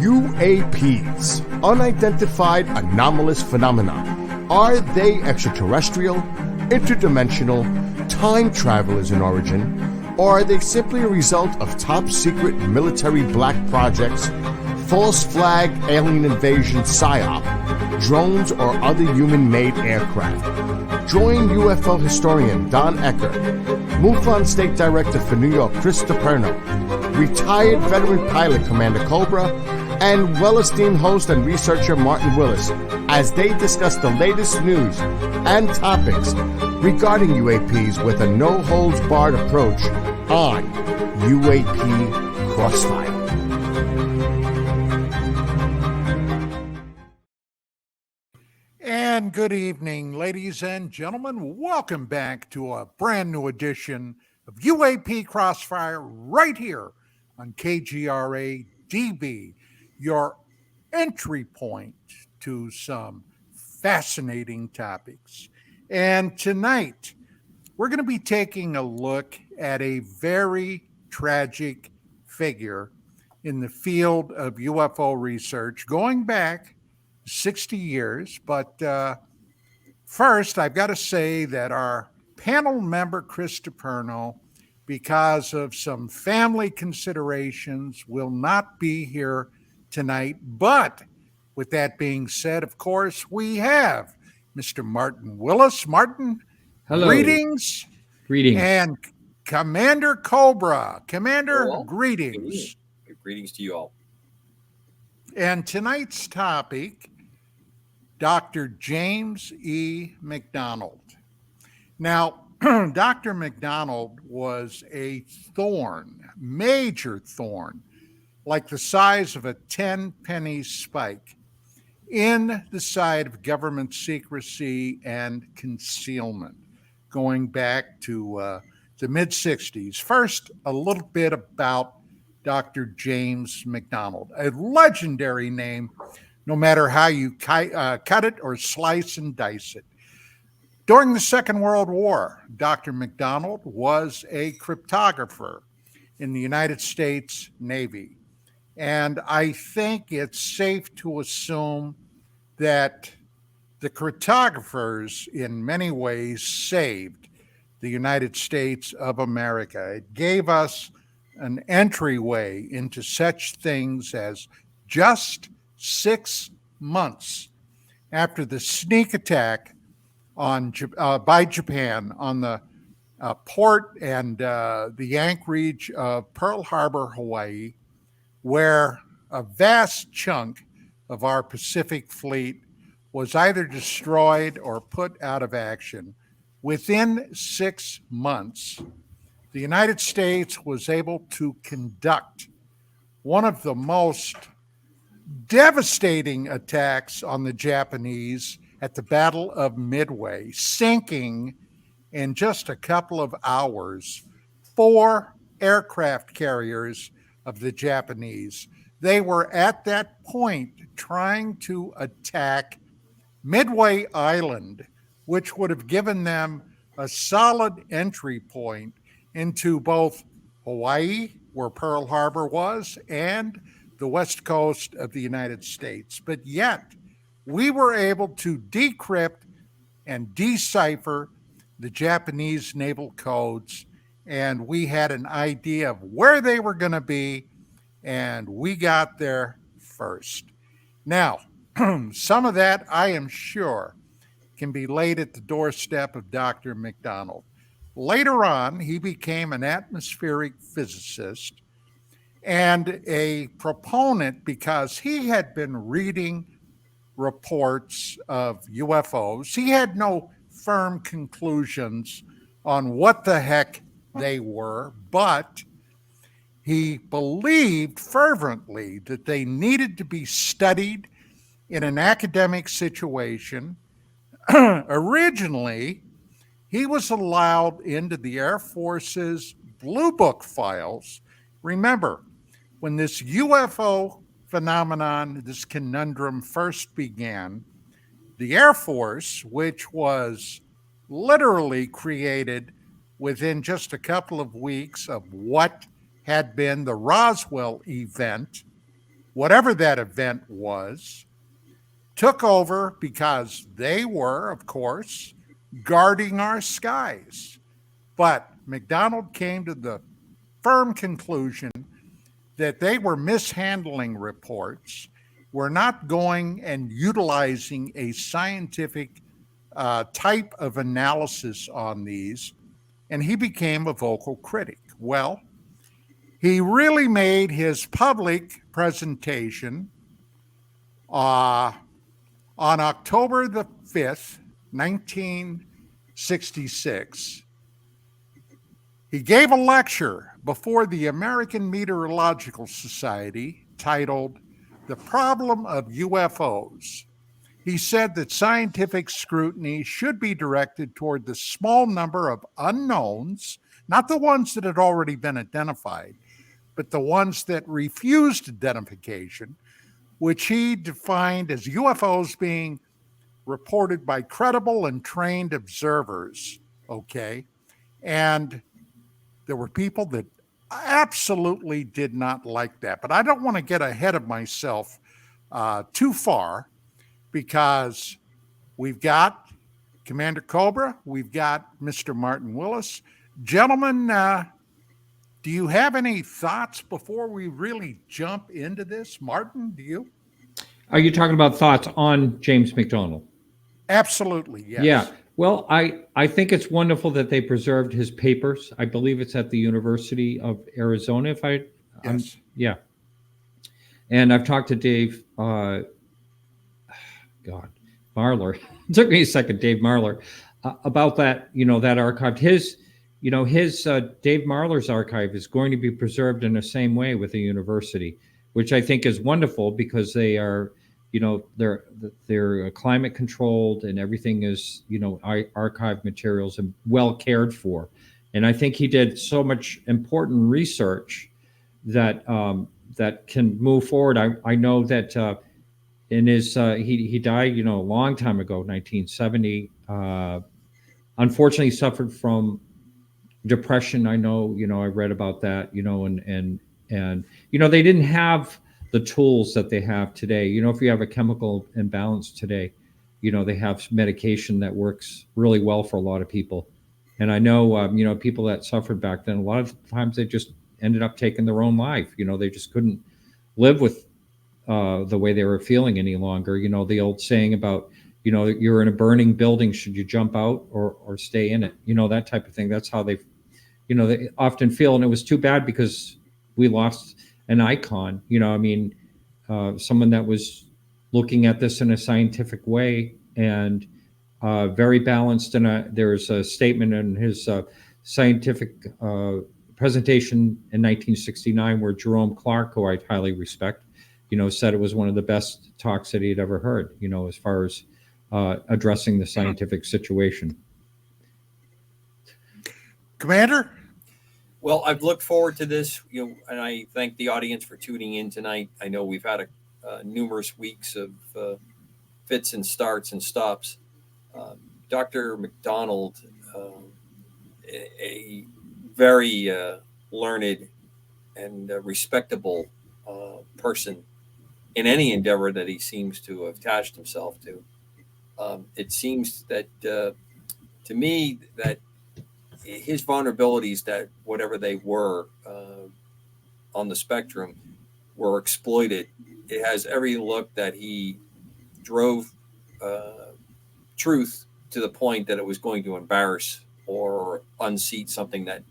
UAPs, unidentified anomalous phenomena. Are they extraterrestrial, interdimensional, time travelers in origin, or are they simply a result of top-secret military black projects, false flag alien invasion psyop, drones, or other human-made aircraft? Join UFO historian Don Ecker, MUFON State Director for New York Chris DePerno, retired veteran pilot Commander Cobra, and well-esteemed host and researcher Martin Willis as they discuss the latest news and topics regarding UAPs with a no-holds-barred approach on UAP-Crossfire. And good evening, ladies and gentlemen. Welcome back to a brand new edition of UAP-Crossfire right here on KGRAdb, your entry point to some fascinating topics. And tonight, we're going to be taking a look at a very tragic figure in the field of UFO research going back 60 years. But first, I've got to say that our panel member, Chris DePerno, because of some family considerations, will not be here tonight. But with that being said, of course, we have Mr. Martin Willis. Martin, hello. Greetings. And Commander Cobra. Commander, Hello. Greetings. Greetings to you all. And tonight's topic, Dr. James E. Mcdonald. Now, Dr. Mcdonald was a thorn, major thorn, like the size of a 10-penny spike in the side of government secrecy and concealment, going back to the mid-'60s. First, a little bit about Dr. James Mcdonald, a legendary name, no matter how you cut it or slice and dice it. During the Second World War, Dr. Mcdonald was a cryptographer in the United States Navy. And I think it's safe to assume that the cryptographers in many ways saved the United States of America. It gave us an entryway into such things as just 6 months after the sneak attack by Japan on the port and the anchorage of Pearl Harbor, Hawaii, where a vast chunk of our Pacific fleet was either destroyed or put out of action. Within 6 months, the United States was able to conduct one of the most devastating attacks on the Japanese at the Battle of Midway, sinking in just a couple of hours 4 aircraft carriers of the Japanese. They were at that point trying to attack Midway Island, which would have given them a solid entry point into both Hawaii, where Pearl Harbor was, and the west coast of the United States. But yet, we were able to decrypt and decipher the Japanese naval codes, and we had an idea of where they were going to be, and we got there first. Now, some of that, I am sure, can be laid at the doorstep of Dr. Mcdonald. Later on, he became an atmospheric physicist and a proponent because he had been reading reports of UFOs. He had no firm conclusions on what the heck they were, but he believed fervently that they needed to be studied in an academic situation. Originally, he was allowed into the Air Force's Blue Book files. Remember, when this UFO phenomenon, this conundrum first began, the Air Force, which was literally created within just a couple of weeks of what had been the Roswell event, whatever that event was, took over because they were, of course, guarding our skies. But McDonald came to the firm conclusion that they were mishandling reports, were not going and utilizing a scientific type of analysis on these, and he became a vocal critic. Well, he really made his public presentation on October the 5th, 1966. He gave a lecture before the American Meteorological Society titled The Problem of UFOs. He said that scientific scrutiny should be directed toward the small number of unknowns, not the ones that had already been identified, but the ones that refused identification, which he defined as UFOs being reported by credible and trained observers. Okay. And there were people that absolutely did not like that. But I don't want to get ahead of myself too far, because we've got Commander Cobra, we've got Mr. Martin Willis. Gentlemen, do you have any thoughts before we really jump into this? Martin, do you? Are you talking about thoughts on James McDonald? Absolutely, yes. Yeah. Well, I think it's wonderful that they preserved his papers. I believe it's at the University of Arizona. Yes. Yeah. And I've talked to Dave, Marler. It took me a second, Dave Marler, about that. That archive. His Dave Marler's archive is going to be preserved in the same way with the university, which I think is wonderful, because they are, they're climate controlled, and everything is, archive materials and well cared for. And I think he did so much important research that that can move forward. I know that in his he died, a long time ago, 1970. Unfortunately, suffered from depression. I know, I read about that, and they didn't have the tools that they have today. If you have a chemical imbalance today, they have medication that works really well for a lot of people. And I know, people that suffered back then, a lot of times they just ended up taking their own life. They just couldn't live with the way they were feeling any longer. The old saying about, you're in a burning building, should you jump out or stay in it? That type of thing. That's how they often feel. And it was too bad, because we lost an icon, someone that was looking at this in a scientific way, and very balanced. And there's a statement in his scientific presentation in 1969 where Jerome Clark, who I highly respect, said it was one of the best talks that he had ever heard, as far as addressing the scientific situation. Commander? Well, I've looked forward to this, and I thank the audience for tuning in tonight. I know we've had numerous weeks of fits and starts and stops. Dr. McDonald, a very learned and respectable person in any endeavor that he seems to have attached himself to. It seems that, to me, that his vulnerabilities, that whatever they were on the spectrum, were exploited. It has every look that he drove truth to the point that it was going to embarrass or unseat something that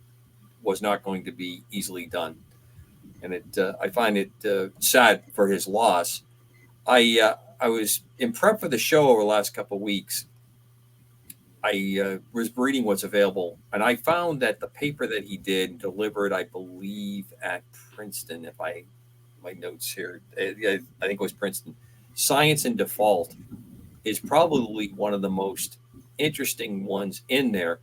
was not going to be easily done. And I find it sad for his loss. I was in prep for the show over the last couple of weeks. I was reading what's available, and I found that the paper that he did delivered, I believe, at Princeton, my notes here, I think it was Princeton, Science in Default, is probably one of the most interesting ones in there.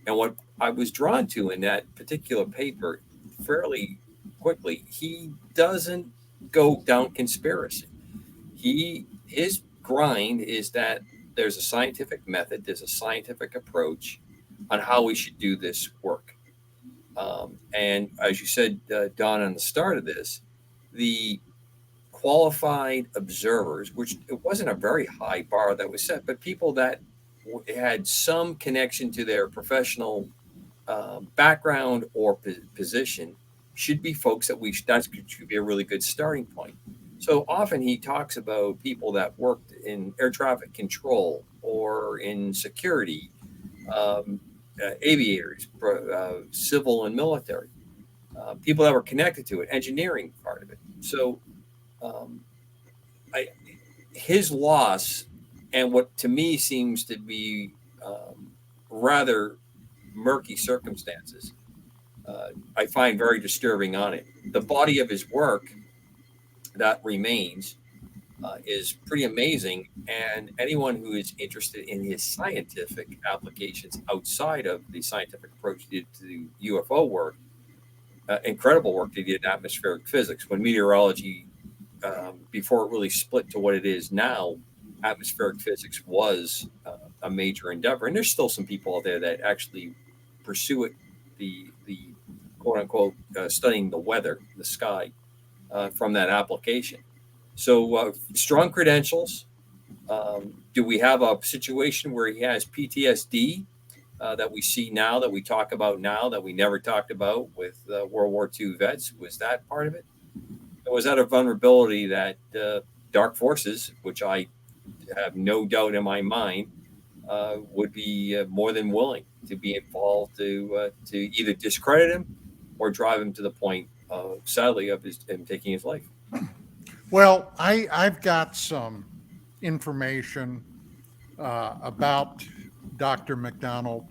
And what I was drawn to in that particular paper, fairly quickly, he doesn't go down conspiracy. His grind is that there's a scientific method, there's a scientific approach on how we should do this work. And as you said, Don, on the start of this, the qualified observers, which it wasn't a very high bar that was set, but people that had some connection to their professional background or position should be folks that that should be a really good starting point. So often he talks about people that worked in air traffic control or in security, aviators, civil and military, people that were connected to it, engineering part of it. So his loss and what to me seems to be rather murky circumstances, I find very disturbing on it. The body of his work that remains is pretty amazing, and anyone who is interested in his scientific applications outside of the scientific approach he did to UFO work, incredible work he did in atmospheric physics. When meteorology, before it really split to what it is now, atmospheric physics was a major endeavor, and there's still some people out there that actually pursue it, the quote unquote studying the weather, the sky, from that application. So strong credentials. Do we have a situation where he has PTSD that we see now, that we talk about now, that we never talked about with World War II vets? Was that part of it? Or was that a vulnerability that dark forces, which I have no doubt in my mind, would be more than willing to be involved to either discredit him or drive him to the point, sadly, of him taking his life? Well, I've got some information about Dr. McDonald.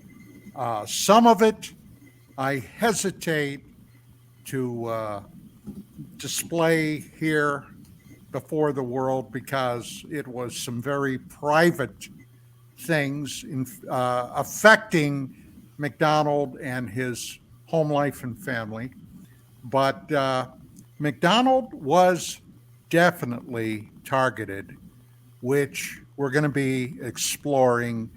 Some of it I hesitate to display here before the world because it was some very private things affecting McDonald and his home life and family. But McDonald was definitely targeted, which we're going to be exploring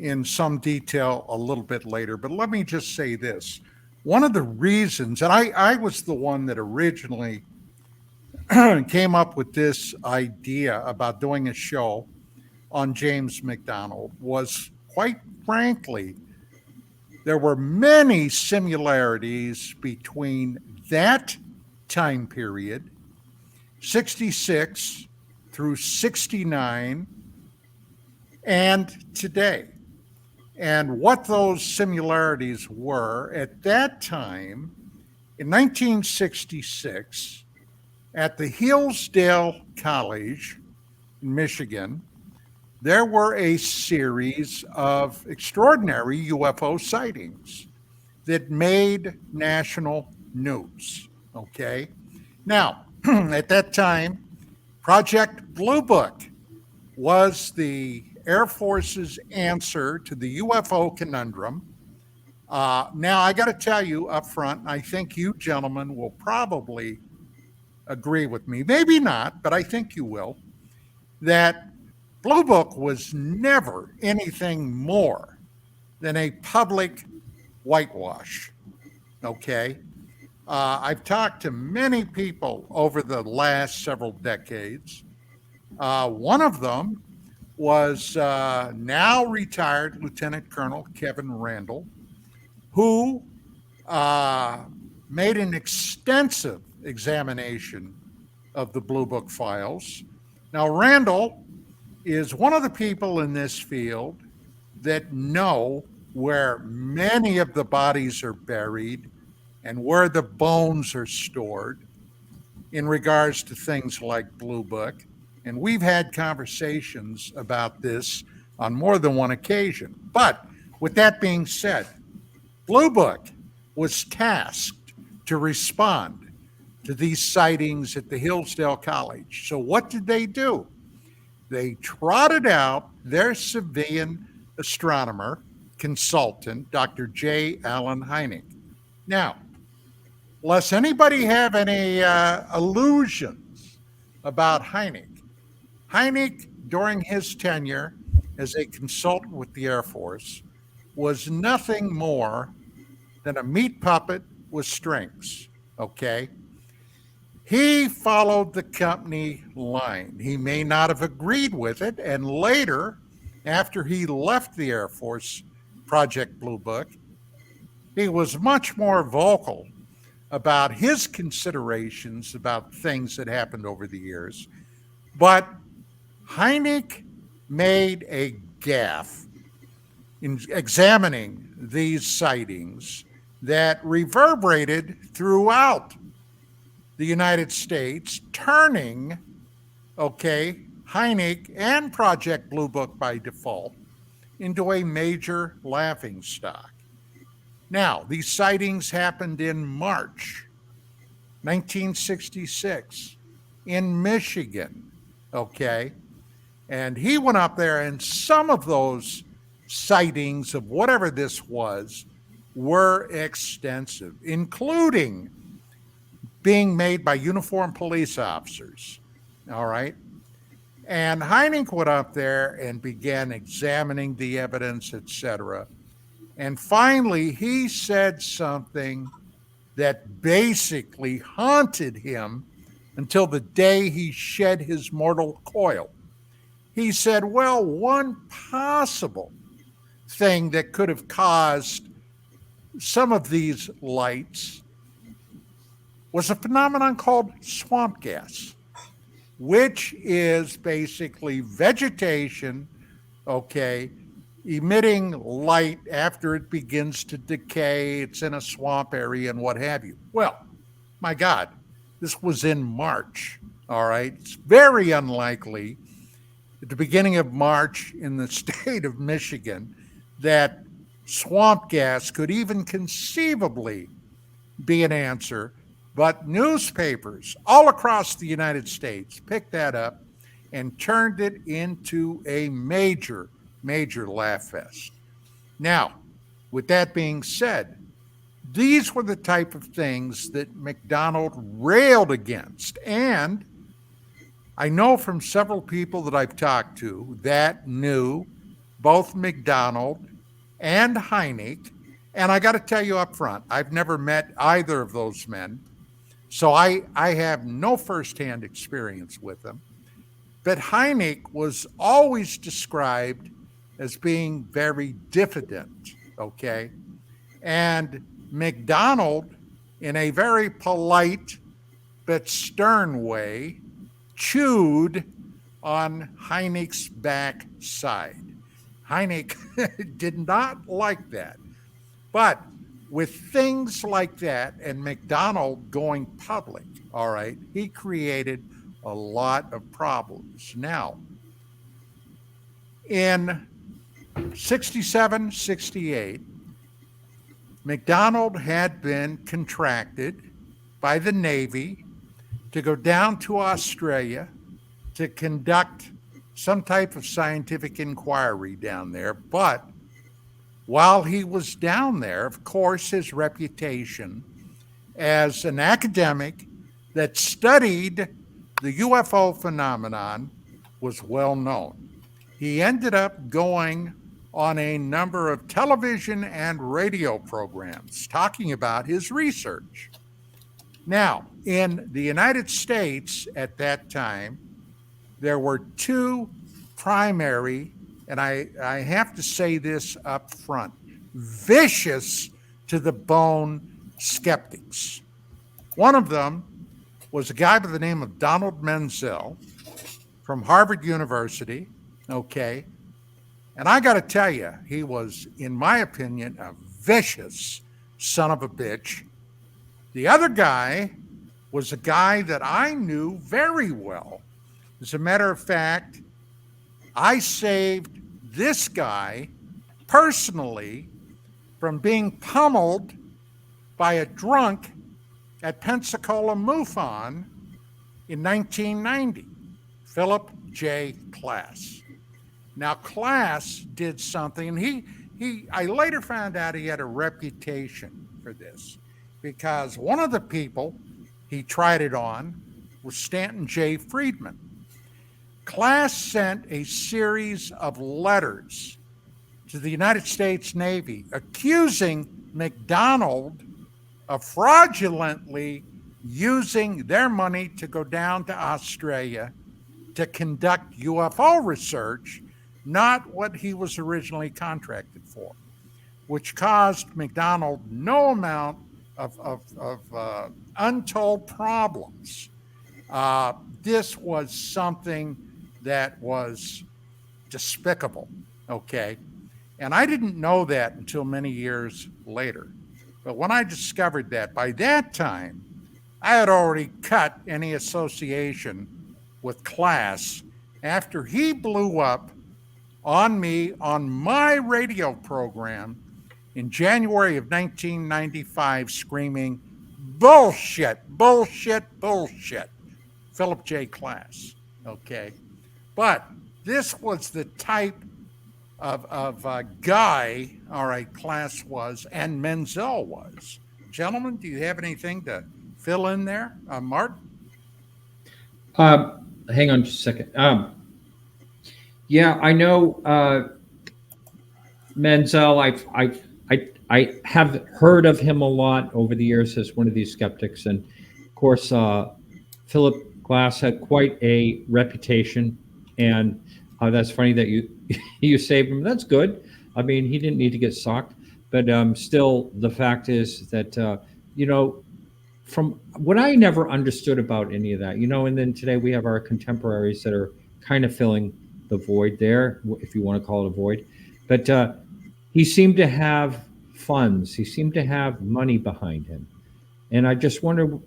in some detail a little bit later. But let me just say this. One of the reasons, and I was the one that originally came up with this idea about doing a show on James McDonald, was quite frankly, there were many similarities between that time period, 66 through 69, and today. And what those similarities were at that time, in 1966, at the Hillsdale College in Michigan, there were a series of extraordinary UFO sightings that made national news. Okay. Now, at that time, Project Blue Book was the Air Force's answer to the UFO conundrum. Now, I got to tell you up front, I think you gentlemen will probably agree with me, maybe not, but I think you will, that Blue Book was never anything more than a public whitewash. Okay. I've talked to many people over the last several decades. One of them was now retired Lieutenant Colonel Kevin Randall, who made an extensive examination of the Blue Book files. Now, Randall is one of the people in this field that know where many of the bodies are buried and where the bones are stored in regards to things like Blue Book. And we've had conversations about this on more than one occasion. But with that being said, Blue Book was tasked to respond to these sightings at the Hillsdale College. So what did they do? They trotted out their civilian astronomer consultant, Dr. J. Allen Hynek. Now, lest anybody have any illusions about Hynek, Hynek, during his tenure as a consultant with the Air Force, was nothing more than a meat puppet with strings, okay? He followed the company line. He may not have agreed with it. And later, after he left the Air Force, Project Blue Book, he was much more vocal about his considerations about things that happened over the years. But Hynek made a gaffe in examining these sightings that reverberated throughout the United States, turning, Hynek and Project Blue Book by default into a major laughingstock. Now, these sightings happened in March 1966 in Michigan, and he went up there, and some of those sightings of whatever this was were extensive, including being made by uniformed police officers. All right. And Hynek went up there and began examining the evidence, etc. And finally, he said something that basically haunted him until the day he shed his mortal coil. He said, well, one possible thing that could have caused some of these lights was a phenomenon called swamp gas, which is basically vegetation, emitting light after it begins to decay. It's in a swamp area and what have you. Well, my God, this was in March, all right? It's very unlikely at the beginning of March in the state of Michigan that swamp gas could even conceivably be an answer. But newspapers all across the United States picked that up and turned it into a major laugh fest. Now, with that being said, these were the type of things that Mcdonald railed against. And I know from several people that I've talked to that knew both Mcdonald and Hynek. And I got to tell you up front, I've never met either of those men. So I have no firsthand experience with them. But Hynek was always described as being very diffident, And Mcdonald, in a very polite but stern way, chewed on Hynek's backside. Hynek did not like that. But with things like that and Mcdonald going public, he created a lot of problems. Now, in 67, 68, Mcdonald had been contracted by the Navy to go down to Australia to conduct some type of scientific inquiry down there. But while he was down there, of course, his reputation as an academic that studied the UFO phenomenon was well known. He ended up going on a number of television and radio programs talking about his research. Now, in the United States at that time, there were two primary, and I have to say this up front, vicious to the bone skeptics. One of them was a guy by the name of Donald Menzel from Harvard University, And I got to tell you, he was, in my opinion, a vicious son of a bitch. The other guy was a guy that I knew very well. As a matter of fact, I saved this guy personally from being pummeled by a drunk at Pensacola MUFON in 1990, Philip J. Klass. Now, Klass did something, and I later found out he had a reputation for this, because one of the people he tried it on was Stanton J. Friedman. Klass sent a series of letters to the United States Navy accusing Mcdonald of fraudulently using their money to go down to Australia to conduct UFO research, not what he was originally contracted for, which caused McDonald no amount of untold problems. This was something that was despicable, okay? And I didn't know that until many years later. But when I discovered that, by that time, I had already cut any association with Class after he blew up on me on my radio program in January of 1995, screaming, bullshit, bullshit, bullshit. Philip J. Class, okay? But this was the type of guy, all right, Class was, and Menzel was. Gentlemen, do you have anything to fill in there? Mark? Hang on just a second. Yeah, I know Menzel. I have heard of him a lot over the years as one of these skeptics, and of course, Philip Glass had quite a reputation, and that's funny that you saved him. That's good. I mean, he didn't need to get socked, but still, the fact is that from what I never understood about any of that, and then today we have our contemporaries that are kind of filling the void there, if you want to call it a void. But he seemed to have funds. He seemed to have money behind him. And I just wonder,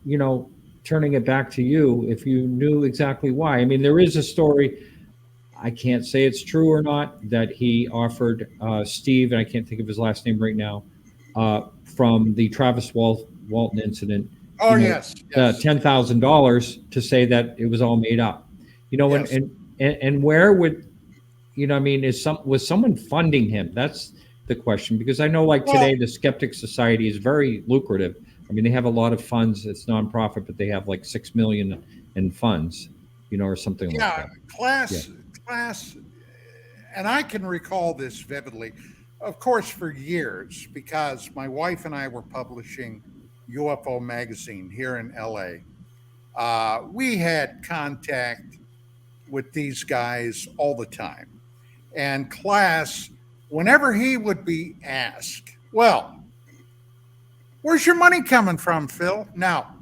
turning it back to you, if you knew exactly why. I mean, there is a story, I can't say it's true or not, that he offered Steve, and I can't think of his last name right now, from the Travis Walton incident. Oh, yes. $10,000 to say that it was all made up. Yes. And where would, was someone funding him? That's the question, because I know today the Skeptic Society is very lucrative. I mean, they have a lot of funds. It's nonprofit, but they have like $6 million in funds, or something like that. Class, and I can recall this vividly, of course, for years, because my wife and I were publishing UFO magazine here in LA. We had contact with these guys all the time. And Class, whenever he would be asked, well, where's your money coming from, Phil? Now,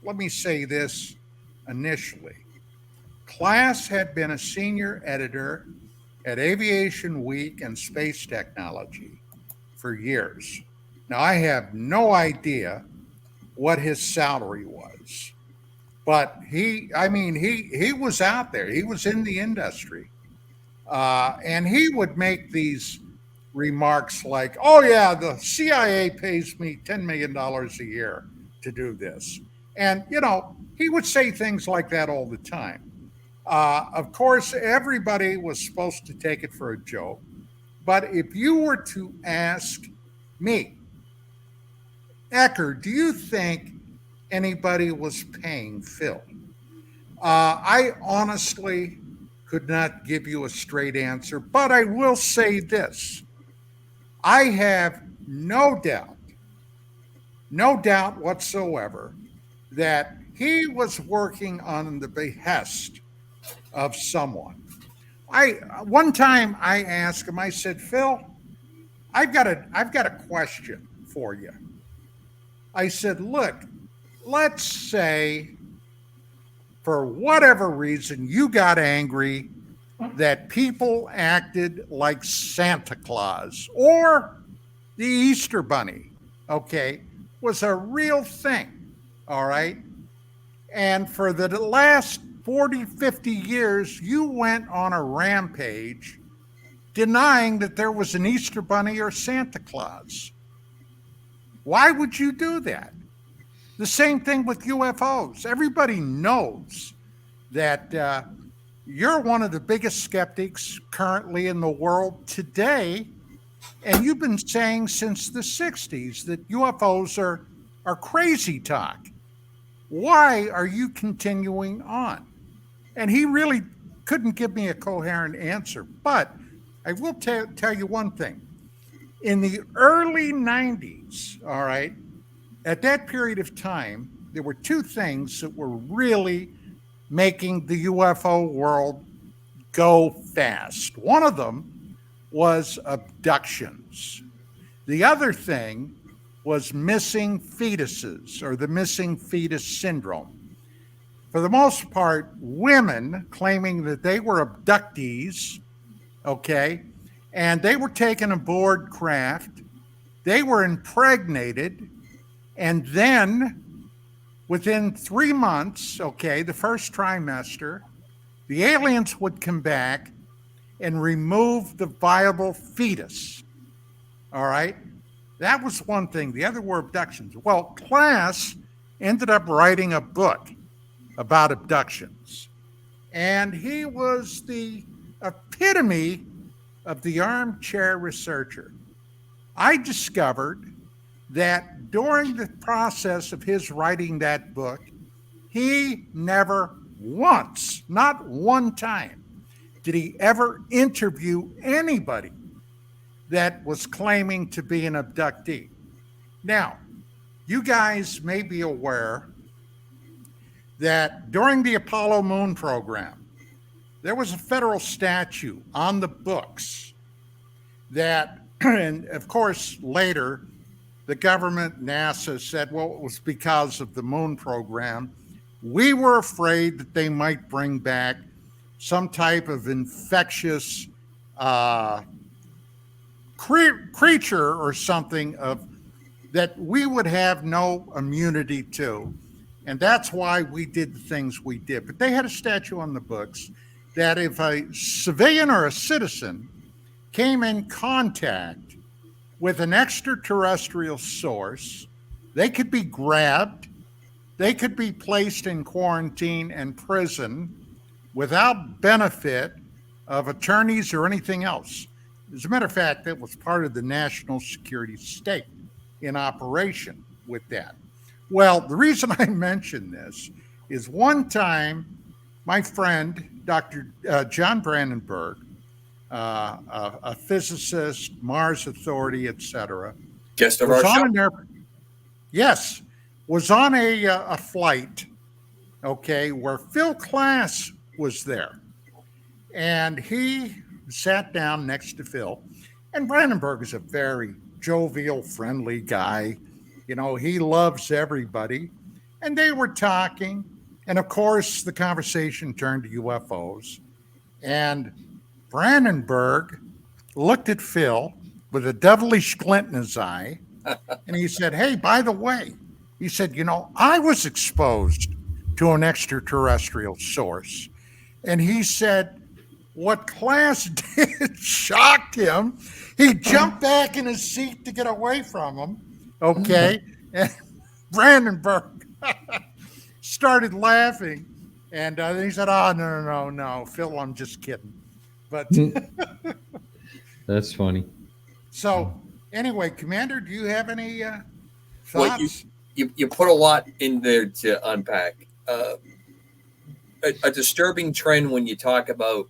let me say this initially. Class had been a senior editor at Aviation Week and Space Technology for years. Now, I have no idea what his salary was, but he was out there. He was in the industry. And he would make these remarks like, oh, yeah, the CIA pays me $10 million a year to do this. And, he would say things like that all the time. Of course, everybody was supposed to take it for a joke. But if you were to ask me, Ecker, do you think anybody was paying Phil? I honestly could not give you a straight answer, but I will say this. I have no doubt whatsoever that he was working on the behest of someone. One time I asked him, I said, Phil, I've got a question for you. I said, look, let's say for whatever reason you got angry that people acted like Santa Claus or the Easter Bunny, okay, was a real thing, all right? And for the last 40, 50 years, you went on a rampage denying that there was an Easter Bunny or Santa Claus. Why would you do that? The same thing with UFOs. Everybody knows that you're one of the biggest skeptics currently in the world today, and you've been saying since the 60s that UFOs are crazy talk. Why are you continuing on? And he really couldn't give me a coherent answer, but I will tell you one thing. In the early 90s, all right, at that period of time, there were two things that were really making the UFO world go fast. One of them was abductions. The other thing was missing fetuses, or the missing fetus syndrome. For the most part, women claiming that they were abductees, okay, and they were taken aboard craft, they were impregnated, and then within 3 months, okay, the first trimester, the aliens would come back and remove the viable fetus. All right? That was one thing. The other were abductions. Well, Class ended up writing a book about abductions. And he was the epitome of the armchair researcher. I discovered that during the process of his writing that book, he never once, not one time, did he ever interview anybody that was claiming to be an abductee. Now, you guys may be aware that during the Apollo moon program, there was a federal statute on the books that, and of course, later, the government, NASA, said, well, it was because of the moon program. We were afraid that they might bring back some type of infectious creature or something that we would have no immunity to. And that's why we did the things we did. But they had a statute on the books that if a civilian or a citizen came in contact with an extraterrestrial source, they could be grabbed, they could be placed in quarantine and prison without benefit of attorneys or anything else. As a matter of fact, that was part of the national security state in operation with that. Well, the reason I mention this is one time my friend, Dr. John Brandenburg, a physicist, Mars Authority, etc., Guest of our show. Yes, was on a flight, okay, where Phil Klass was there. And he sat down next to Phil. And Brandenburg is a very jovial, friendly guy. You know, he loves everybody. And they were talking. And of course, the conversation turned to UFOs. And Brandenburg looked at Phil with a devilish glint in his eye. And he said, hey, by the way, he said, you know, I was exposed to an extraterrestrial source. And he said, what Klass did shocked him. He jumped back in his seat to get away from him. Okay. And Brandenburg started laughing. And he said, oh, no, Phil, I'm just kidding. But that's funny. So anyway, Commander, do you have any thoughts? Well, you put a lot in there to unpack. A disturbing trend when you talk about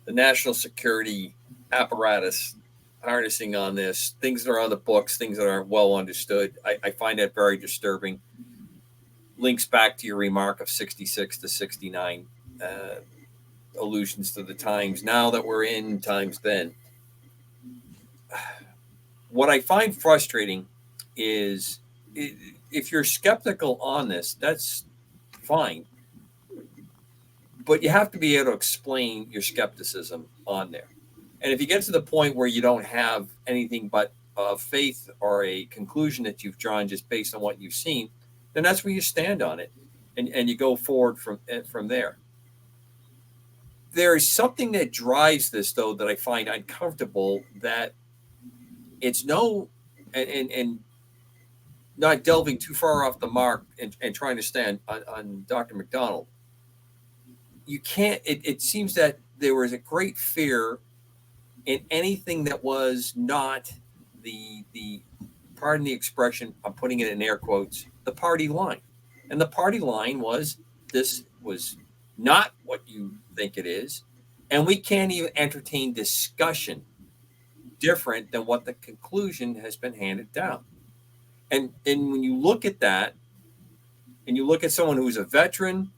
the national security apparatus harnessing on this, things that are on the books, things that aren't well understood. I find that very disturbing. Links back to your remark of 66 to 69, allusions to the times now that we're in, times then. What I find frustrating is if you're skeptical on this, that's fine. But you have to be able to explain your skepticism on there. And if you get to the point where you don't have anything but faith or a conclusion that you've drawn just based on what you've seen, then that's where you stand on it. And you go forward from there. There is something that drives this, though, that I find uncomfortable, that it's and not delving too far off the mark and trying to stand on Dr. McDonald. You can't, it seems that there was a great fear in anything that was not the pardon the expression, I'm putting it in air quotes, the party line. And the party line was, this was not what you think it is. And we can't even entertain discussion different than what the conclusion has been handed down. And when you look at that, and you look at someone who's a veteran,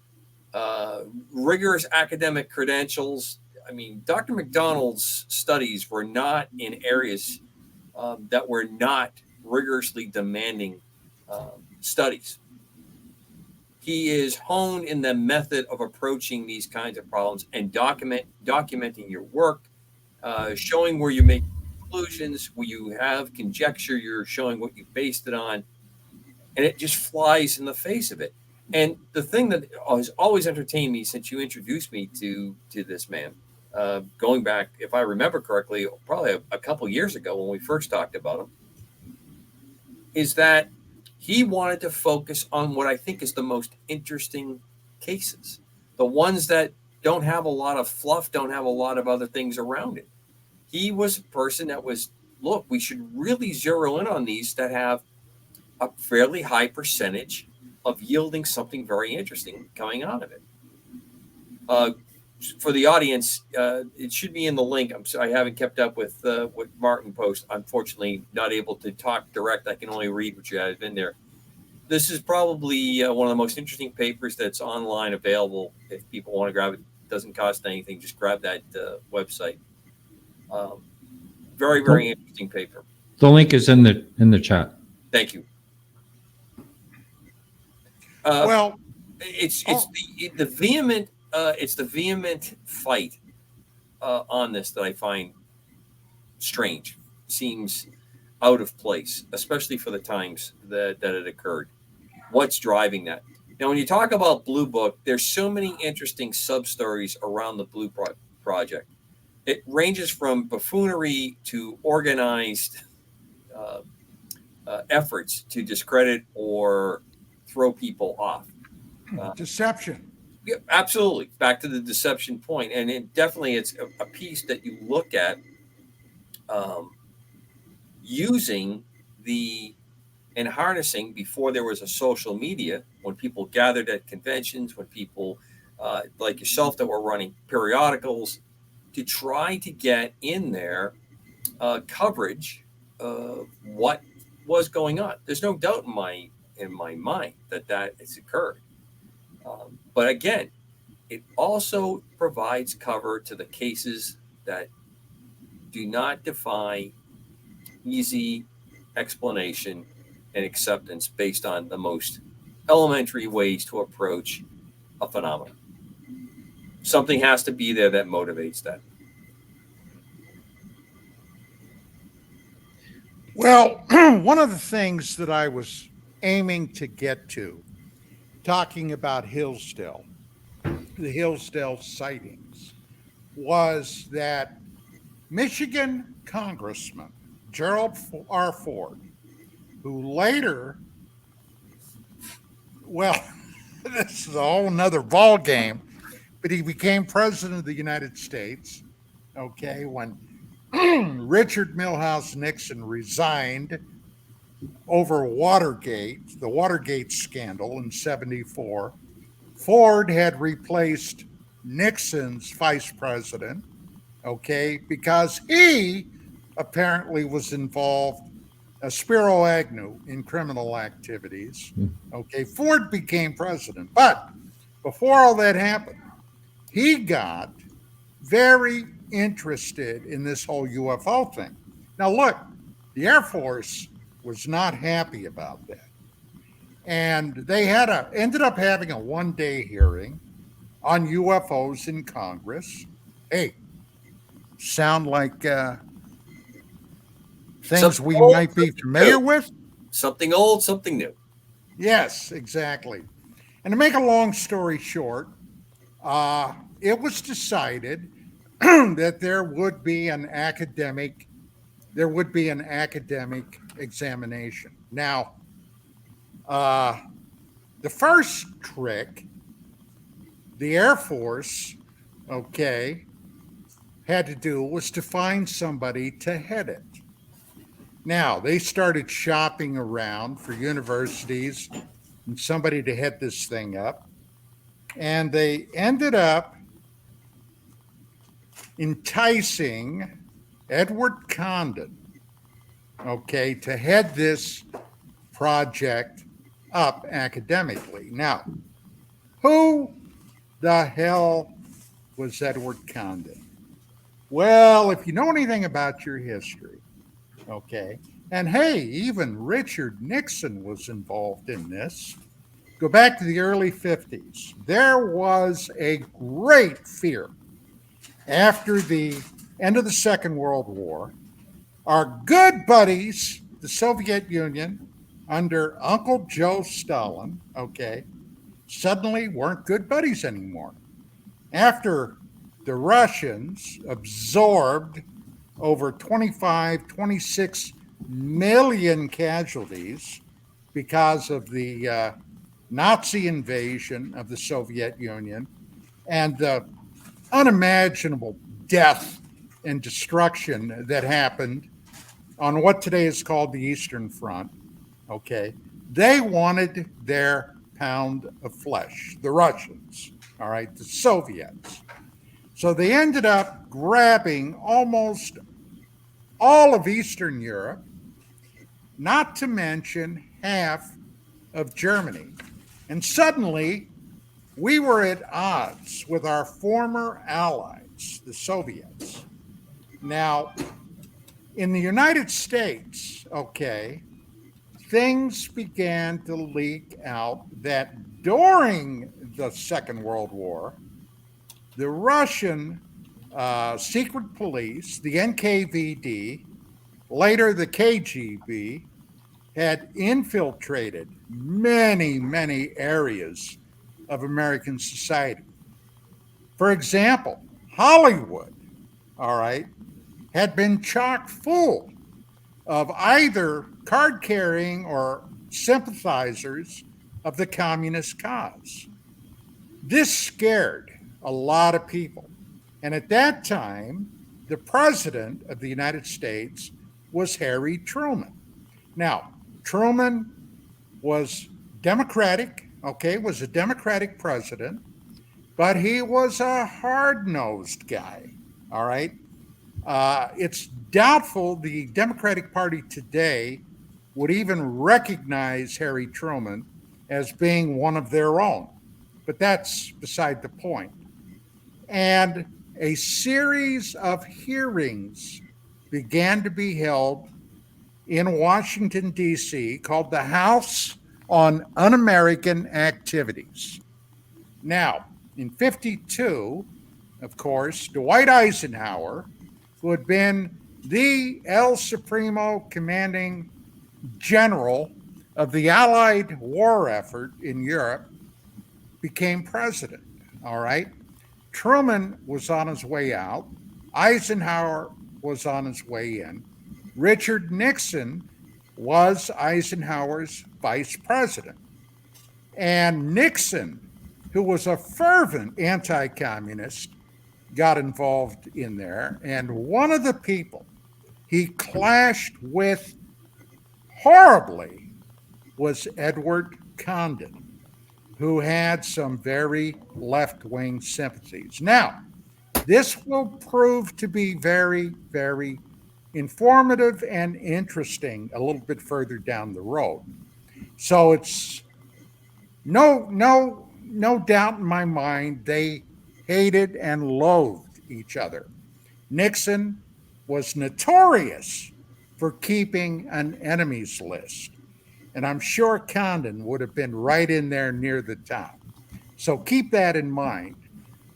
rigorous academic credentials. I mean, Dr. McDonald's studies were not in areas that were not rigorously demanding studies. He is honed in the method of approaching these kinds of problems and documenting your work, showing where you make conclusions, where you have conjecture, you're showing what you based it on, and it just flies in the face of it. And the thing that has always entertained me since you introduced me to this man, going back, if I remember correctly, probably a couple years ago when we first talked about him, is that he wanted to focus on what I think is the most interesting cases, the ones that don't have a lot of fluff, don't have a lot of other things around it. He was a person that was, look, we should really zero in on these that have a fairly high percentage of yielding something very interesting coming out of it. For the audience, it should be in the link. I haven't kept up with what Martin posts. Unfortunately, not able to talk direct. I can only read what you have in there. This is probably one of the most interesting papers that's online available. If people want to grab it, it doesn't cost anything. Just grab that website. Very, very interesting paper. The link is in the chat. Thank you. Well, it's the vehement fight on this that I find strange. Seems out of place, especially for the times that it occurred. What's driving that? Now, when you talk about Blue Book, there's so many interesting sub-stories around the Blue Project. It ranges from buffoonery to organized efforts to discredit or throw people off. Deception. Yeah, absolutely. Back to the deception point. And it's a piece that you look at using and harnessing before there was a social media, when people gathered at conventions, when people like yourself that were running periodicals to try to get in there coverage of what was going on. There's no doubt in my mind that has occurred. But again, it also provides cover to the cases that do not defy easy explanation and acceptance based on the most elementary ways to approach a phenomenon. Something has to be there that motivates that. Well, one of the things that I was aiming to get to, talking about Hillsdale, the Hillsdale sightings, was that Michigan Congressman Gerald R. Ford, who later, well, this is a whole nother ball game, but he became president of the United States, okay, when Richard Milhouse Nixon resigned over Watergate, the Watergate scandal in '74. Ford had replaced Nixon's vice president, okay, because he apparently was involved, Spiro Agnew, in criminal activities. Okay, Ford became president. But before all that happened, he got very interested in this whole UFO thing. Now, look, the Air Force was not happy about that. And they ended up having a one-day hearing on UFOs in Congress. Hey, sound like things Something we old, might be familiar with? Something old, something new. Yes, exactly. And to make a long story short, it was decided that there would be an academic examination. Now, the first trick the Air Force, okay, had to do was to find somebody to head it. Now, they started shopping around for universities and somebody to head this thing up. And they ended up enticing Edward Condon, okay, to head this project up academically. Now, who the hell was Edward Condon? Well, if you know anything about your history, okay, and hey, even Richard Nixon was involved in this. Go back to the early 50s. There was a great fear after the end of the Second World War. Our good buddies, the Soviet Union, under Uncle Joe Stalin, okay, suddenly weren't good buddies anymore. After the Russians absorbed over 25, 26 million casualties because of the Nazi invasion of the Soviet Union and the unimaginable death and destruction that happened on what today is called the Eastern Front, okay, they wanted their pound of flesh, the Russians, all right, the Soviets. So they ended up grabbing almost all of Eastern Europe, not to mention half of Germany. And suddenly, we were at odds with our former allies, the Soviets. Now, in the United States, okay, things began to leak out that during the Second World War, the Russian secret police, the NKVD, later the KGB, had infiltrated many, many areas of American society. For example, Hollywood, all right, had been chock full of either card-carrying or sympathizers of the communist cause. This scared a lot of people. And at that time, the president of the United States was Harry Truman. Now, Truman was Democratic, okay, was a Democratic president, but he was a hard-nosed guy, all right? It's doubtful the Democratic Party today would even recognize Harry Truman as being one of their own, but that's beside the point. And a series of hearings began to be held in Washington, D.C., called the House on Un-American Activities. Now, in 52, of course, Dwight Eisenhower, who had been the El Supremo commanding general of the Allied war effort in Europe, became president, all right? Truman was on his way out. Eisenhower was on his way in. Richard Nixon was Eisenhower's vice president. And Nixon, who was a fervent anti-communist, got involved in there. And one of the people he clashed with horribly was Edward Condon, who had some very left-wing sympathies. Now, this will prove to be very, very informative and interesting a little bit further down the road. So it's no doubt in my mind they hated and loathed each other. Nixon was notorious for keeping an enemies list, and I'm sure Condon would have been right in there near the top. So keep that in mind.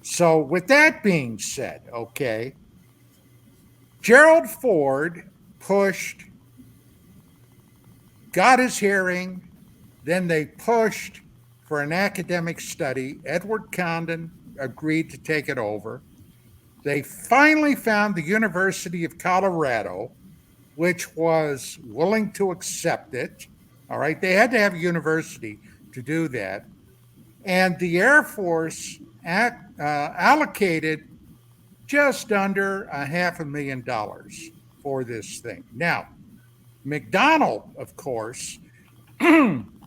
So with that being said, okay, Gerald Ford got his hearing, then they pushed for an academic study. Edward Condon agreed to take it over. They finally found the University of Colorado, which was willing to accept it. All right, they had to have a university to do that. And the Air Force allocated just under $500,000 for this thing. Now, Mcdonald, of course,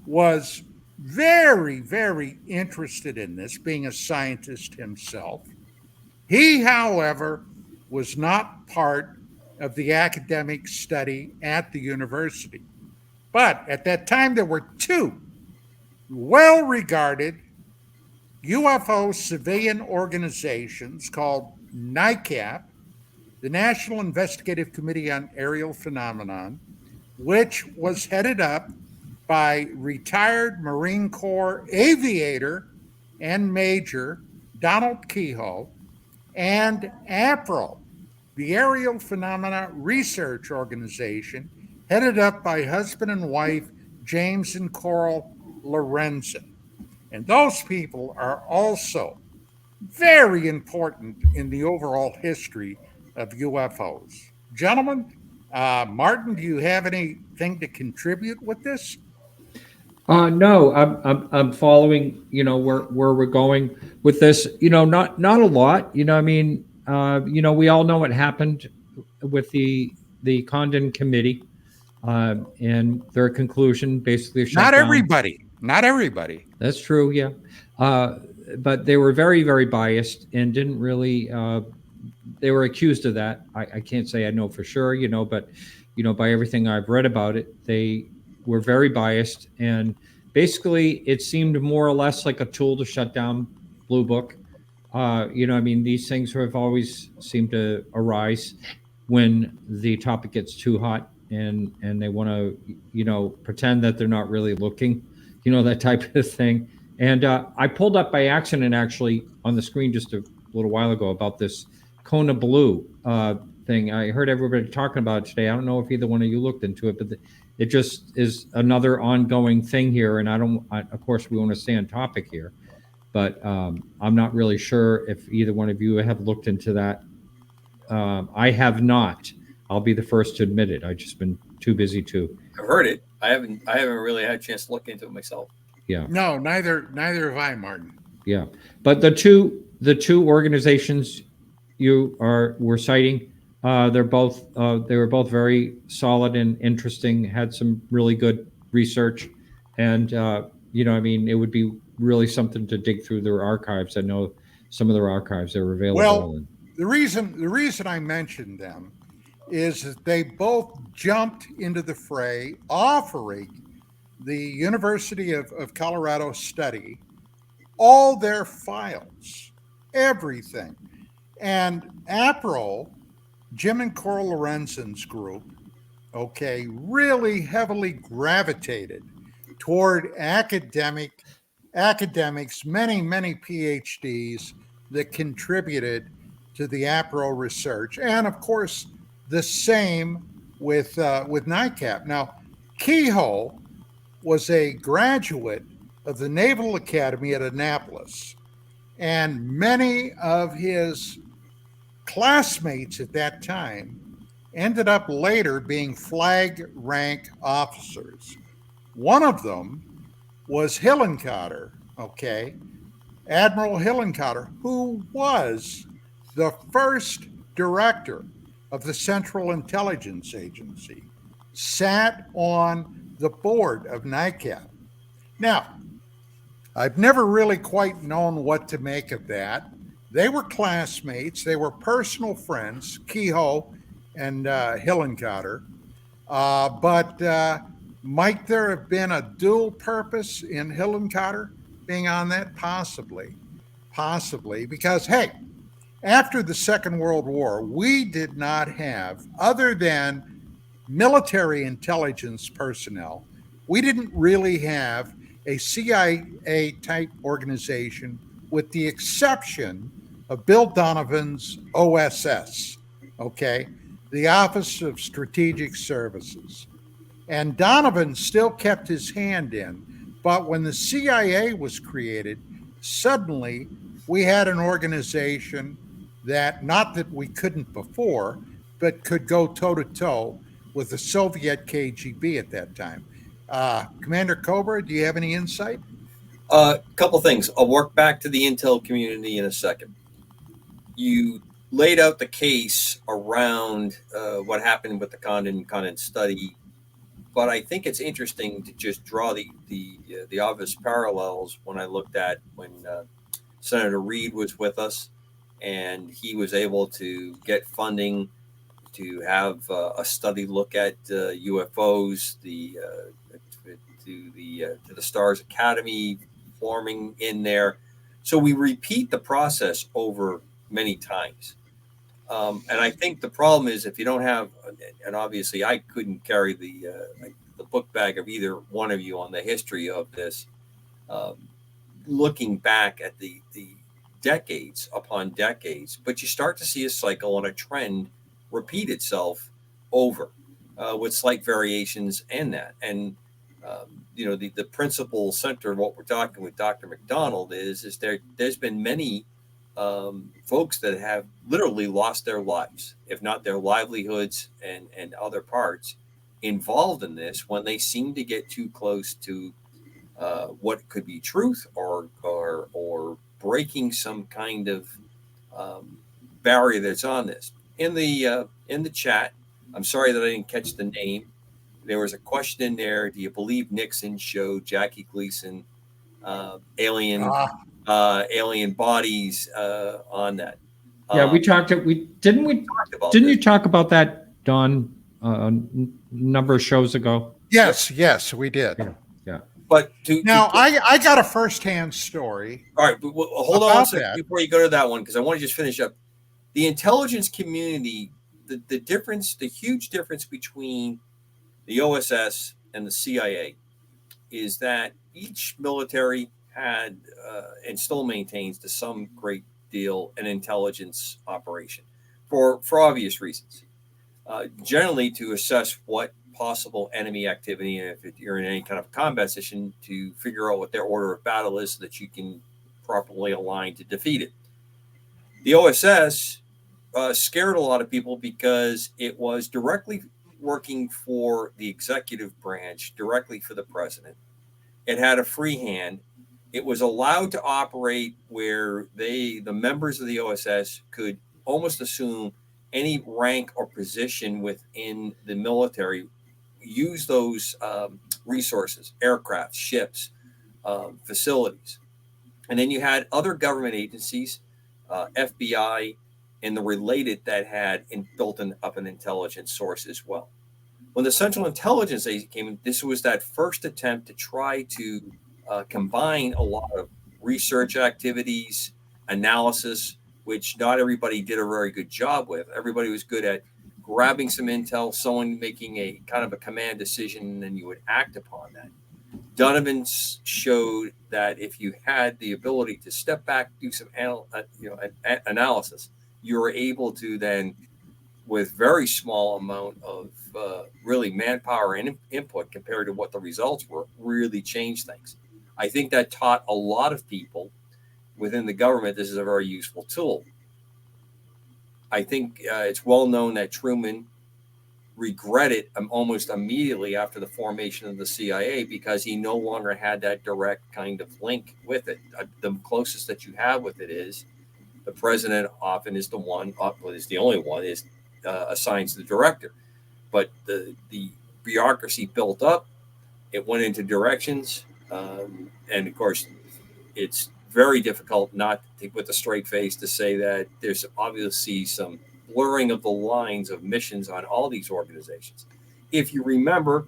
was very, very interested in this, being a scientist himself. He, however, was not part of the academic study at the university. But at that time, there were two well-regarded UFO civilian organizations called NICAP, the National Investigative Committee on Aerial Phenomenon, which was headed up by retired Marine Corps aviator and Major Donald Kehoe, and APRO, the Aerial Phenomena Research Organization, headed up by husband and wife James and Coral Lorenzen. And those people are also very important in the overall history of UFOs. Gentlemen, Martin, do you have anything to contribute with this? No, I'm following, where we're going with this. Not a lot. I mean, we all know what happened with the Condon Committee, and their conclusion basically shut Not down. everybody. Not everybody. That's true, yeah. But they were very, very biased and didn't really. They were accused of that. I can't say I know for sure, but by everything I've read about it, they were very biased, and basically it seemed more or less like a tool to shut down Blue Book. I mean, these things have always seemed to arise when the topic gets too hot, and they want to pretend that they're not really looking, that type of thing. And I pulled up by accident actually on the screen just a little while ago about this Kona Blue thing. I heard everybody talking about it today. I don't know if either one of you looked into it, but it just is another ongoing thing here. And of course, we want to stay on topic here, but I'm not really sure if either one of you have looked into that. I have not. I'll be the first to admit it. I've just been too busy to. I've heard it. I haven't really had a chance to look into it myself. Yeah. No, neither have I, Martin. Yeah, but the two organizations we're citing, they were both very solid and interesting. Had some really good research, and I mean, it would be really something to dig through their archives. I know some of their archives are available. Well, the reason I mentioned them is that they both jumped into the fray, offering the University of Colorado study all their files, everything. And APRO, Jim and Coral Lorenzen's group, really heavily gravitated toward academics, many PhDs that contributed to the APRO research. And of course, the same with NICAP. Now, Kehoe was a graduate of the Naval Academy at Annapolis, and many of his classmates at that time ended up later being flag rank officers. One of them was Hillenkotter, Admiral Hillenkotter, who was the first director of the Central Intelligence Agency, sat on the board of NICAP. Now, I've never really quite known what to make of that. They were classmates. They were personal friends, Kehoe and Hillenkotter. But might there have been a dual purpose in Hillenkotter being on that? Possibly. Because, hey, after the Second World War, we did not have, other than military intelligence personnel, we didn't really have a CIA type organization, with the exception of Bill Donovan's OSS, the Office of Strategic Services. And Donovan still kept his hand in, but when the CIA was created, suddenly we had an organization that, not that we couldn't before, but could go toe-to-toe with the Soviet KGB at that time. Commander Cobra, do you have any insight? A couple things. I'll work back to the intel community in a second. You laid out the case around what happened with the Condon study, but I think it's interesting to just draw the obvious parallels when I looked at when Senator Reed was with us, and he was able to get funding to have a study look at UFOs. to the Stars Academy forming in there. So we repeat the process over many times. And I think the problem is if you don't have, and obviously I couldn't carry the book bag of either one of you on the history of this, looking back at the decades upon decades, but you start to see a cycle and a trend repeat itself over with slight variations in that. And the principal center of what we're talking with Dr. Mcdonald is there's been many folks that have literally lost their lives, if not their livelihoods and other parts involved in this when they seem to get too close to what could be truth or breaking some kind of barrier that's on this. In the chat, I'm sorry that I didn't catch the name. There was a question in there. Do you believe Nixon showed Jackie Gleason alien bodies on that? Yeah, we talked. Didn't you talk about that, Don, a number of shows ago? Yes, we did. Yeah. But I got a firsthand story. All right, but hold on a second before you go to that one, because I want to just finish up. The intelligence community, the huge difference between the OSS and the CIA is that each military had and still maintains to some great deal an intelligence operation for obvious reasons. Generally to assess what possible enemy activity, and if you're in any kind of combat session, to figure out what their order of battle is so that you can properly align to defeat it. The OSS scared a lot of people because it was directly working for the executive branch, directly for the president. It had a free hand. It was allowed to operate where the members of the OSS could almost assume any rank or position within the military, use those resources, aircraft, ships, facilities. And then you had other government agencies, FBI, and the related that had built up an intelligence source as well. When the Central Intelligence Agency came in, this was that first attempt to try to combine a lot of research activities, analysis, which not everybody did a very good job with. Everybody was good at grabbing some intel, someone making a kind of a command decision, and then you would act upon that. Donovan showed that if you had the ability to step back, do some analysis, you were able to then, with very small amount of really manpower and input compared to what the results were, really change things. I think that taught a lot of people within the government this is a very useful tool. I think it's well known that Truman regretted almost immediately after the formation of the CIA because he no longer had that direct kind of link with it. The closest that you have with it is the president often is the one, is the only one, is assigns the director. But the bureaucracy built up, it went into directions, and of course, it's very difficult not to, with a straight face, to say that there's obviously some blurring of the lines of missions on all these organizations. If you remember,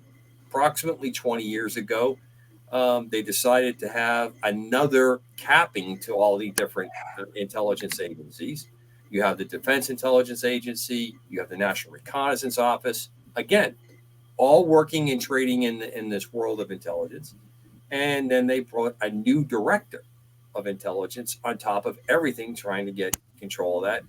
approximately 20 years ago, they decided to have another capping to all the different intelligence agencies. You have the Defense Intelligence Agency, you have the National Reconnaissance Office, again, all working and trading in this world of intelligence. And then they brought a new director of intelligence on top of everything, trying to get control of that.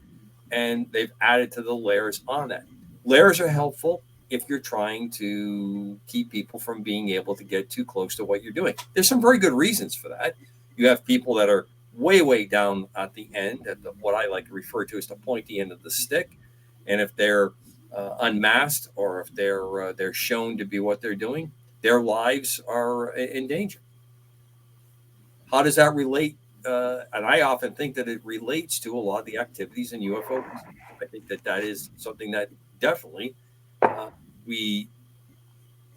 And they've added to the layers on that. Layers are helpful if you're trying to keep people from being able to get too close to what you're doing. There's some very good reasons for that. You have people that are way down at the end, at what I like to refer to as the pointy end of the stick. And if they're unmasked, or if they're shown to be what they're doing, their lives are in danger. How does that relate? And I often think that it relates to a lot of the activities in UFOs. I think that is something that definitely we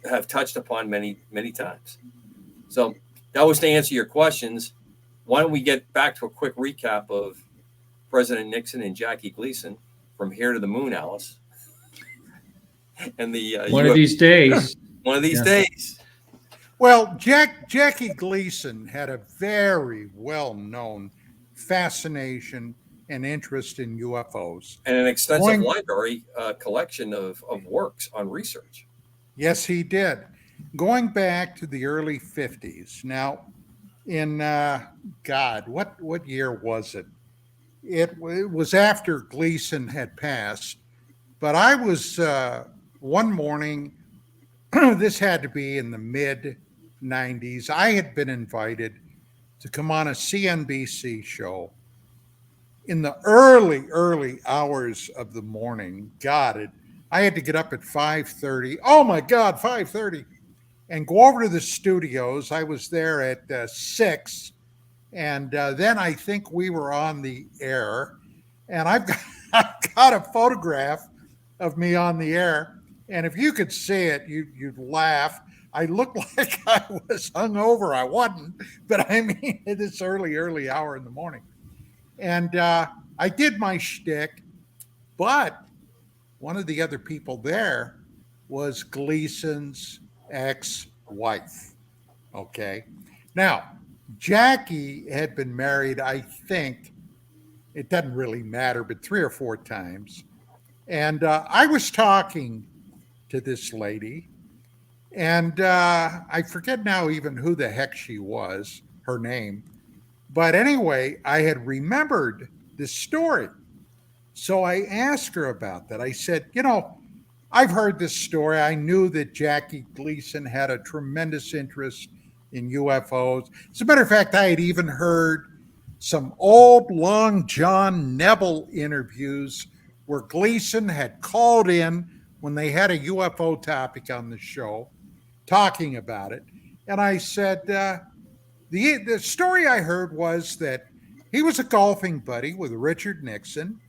have touched upon many times. So that was to answer your questions. Why don't we get back to a quick recap of President Nixon and Jackie Gleason, from here to the moon, Alice? And the one of these days. One of these days. Well, Jackie Gleason had a very well-known fascination and interest in UFOs. And an extensive Going, library collection of works on research. yes, he did. Going back to the early 50s. Now, in God, what year was it? It was after Gleason had passed, but I was one morning. This had to be in the mid 90s. I had been invited to come on a CNBC show in the early hours of the morning. I had to get up at 5:30. Oh my God, 5:30, and go over to the studios. I was there at 6, and then I think we were on the air, and I've got a photograph of me on the air, and if you could see it, you'd laugh. I looked like I was hungover. I wasn't, but I mean, at this early hour in the morning. And I did my shtick, but one of the other people there was Gleason's ex-wife. Okay. Now, Jackie had been married, I think, it doesn't really matter, but 3 or 4 times. And I was talking to this lady, and I forget now even who the heck she was, her name. But anyway, I had remembered this story. So I asked her about that. I said, I've heard this story. I knew that Jackie Gleason had a tremendous interest in UFOs. As a matter of fact, I had even heard some old Long John Nebel interviews where Gleason had called in when they had a UFO topic on the show, talking about it. And I said, the story I heard was that he was a golfing buddy with Richard Nixon.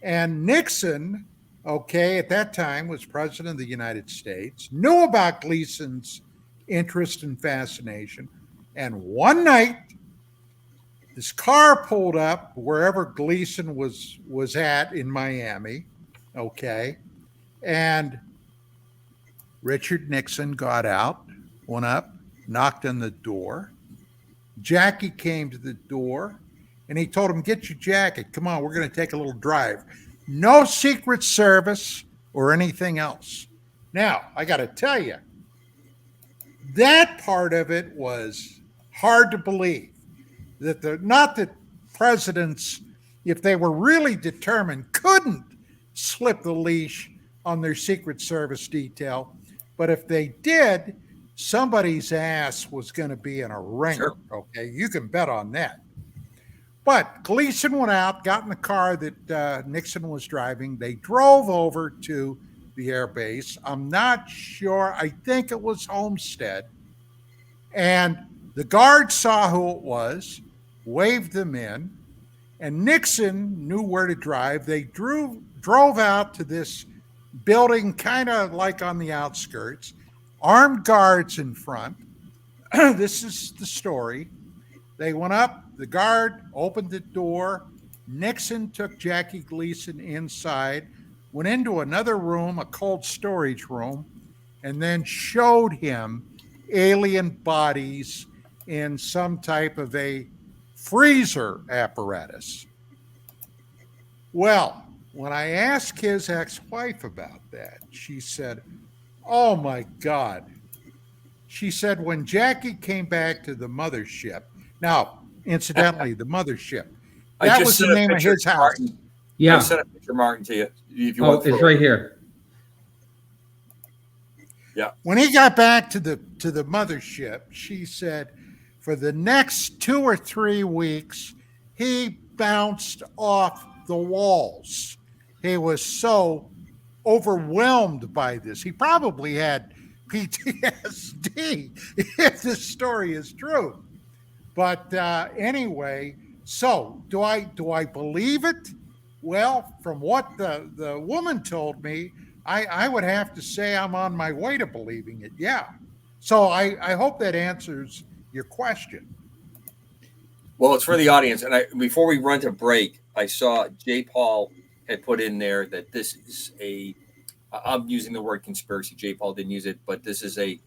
And Nixon, okay, at that time was president of the United States, knew about Gleason's interest and fascination. And one night, this car pulled up wherever Gleason was at in Miami, okay, and Richard Nixon got out, went up, knocked on the door. Jackie came to the door, and he told him, "Get your jacket. Come on, we're going to take a little drive." No Secret Service or anything else. Now, I got to tell you, that part of it was hard to believe. Not that presidents, if they were really determined, couldn't slip the leash on their Secret Service detail. But if they did, somebody's ass was going to be in a ringer. Sure. Okay, you can bet on that. But Gleason went out, got in the car that Nixon was driving. They drove over to the air base. I'm not sure. I think it was Homestead. And the guard saw who it was, waved them in, and Nixon knew where to drive. They drove out to this building, kind of like on the outskirts, armed guards in front. This is the story. They went up, the guard opened the door. Nixon took Jackie Gleason inside, went into another room, a cold storage room, and then showed him alien bodies in some type of a freezer apparatus. Well, when I asked his ex-wife about that, she said, "Oh my God." She said, when Jackie came back to the mothership, now, incidentally, the mothership, that was the name of his house. Martin. Yeah. I sent a picture, Martin, to you. If you want it's right here. Yeah. When he got back to the mothership, she said, for the next 2 or 3 weeks, he bounced off the walls. He was so overwhelmed by this. He probably had PTSD, if this story is true. But anyway, so do I believe it? Well, from what the woman told me, I would have to say I'm on my way to believing it. Yeah. So I hope that answers your question. Well, it's for the audience. And before we run to break, I saw J. Paul had put in there that this is I'm using the word conspiracy. J. Paul didn't use it, but this is a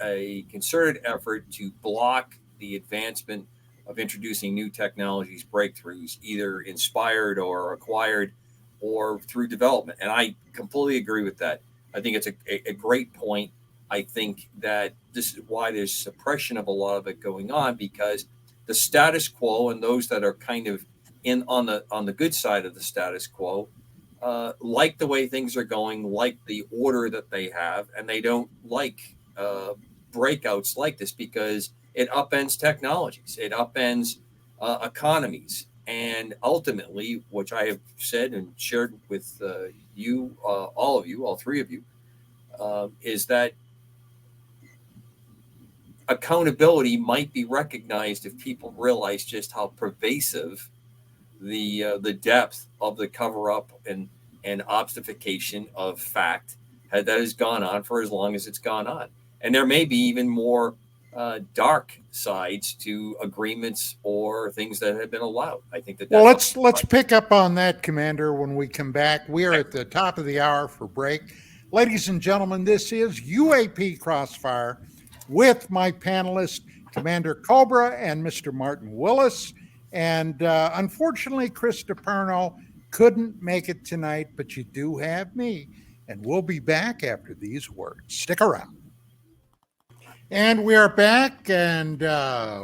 a concerted effort to block the advancement of introducing new technologies, breakthroughs, either inspired or acquired or through development. And I completely agree with that. I think it's a great point. I think that this is why there's suppression of a lot of it going on, because the status quo and those that are kind of in on the good side of the status quo like the way things are going, like the order that they have, and they don't like breakouts like this because it upends technologies, it upends economies, and ultimately, which I have said and shared with you, all three of you, is that accountability might be recognized if people realize just how pervasive the depth of the cover up and obfuscation of fact that has gone on for as long as it's gone on. And there may be even more dark sides to agreements or things that have been allowed. I think that. Well, let's pick up on that, Commander, when we come back. We are at the top of the hour for break. Ladies and gentlemen, this is UAP-Crossfire with my panelists, Commander Cobra and Mr. Martin Willis. And unfortunately, Chris DePerno couldn't make it tonight, but you do have me. And we'll be back after these words. Stick around. And we are back. And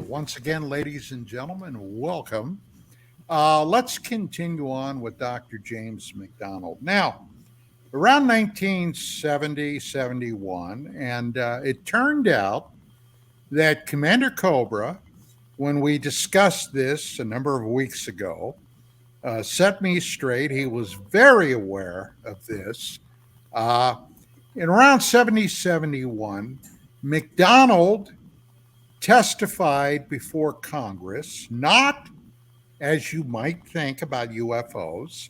once again, ladies and gentlemen, welcome. Let's continue on with Dr. James McDonald. Now, around 1970, 71, and it turned out that Commander Cobra, when we discussed this a number of weeks ago, set me straight. He was very aware of this. In around 70, 71, McDonald testified before Congress, not as you might think about UFOs,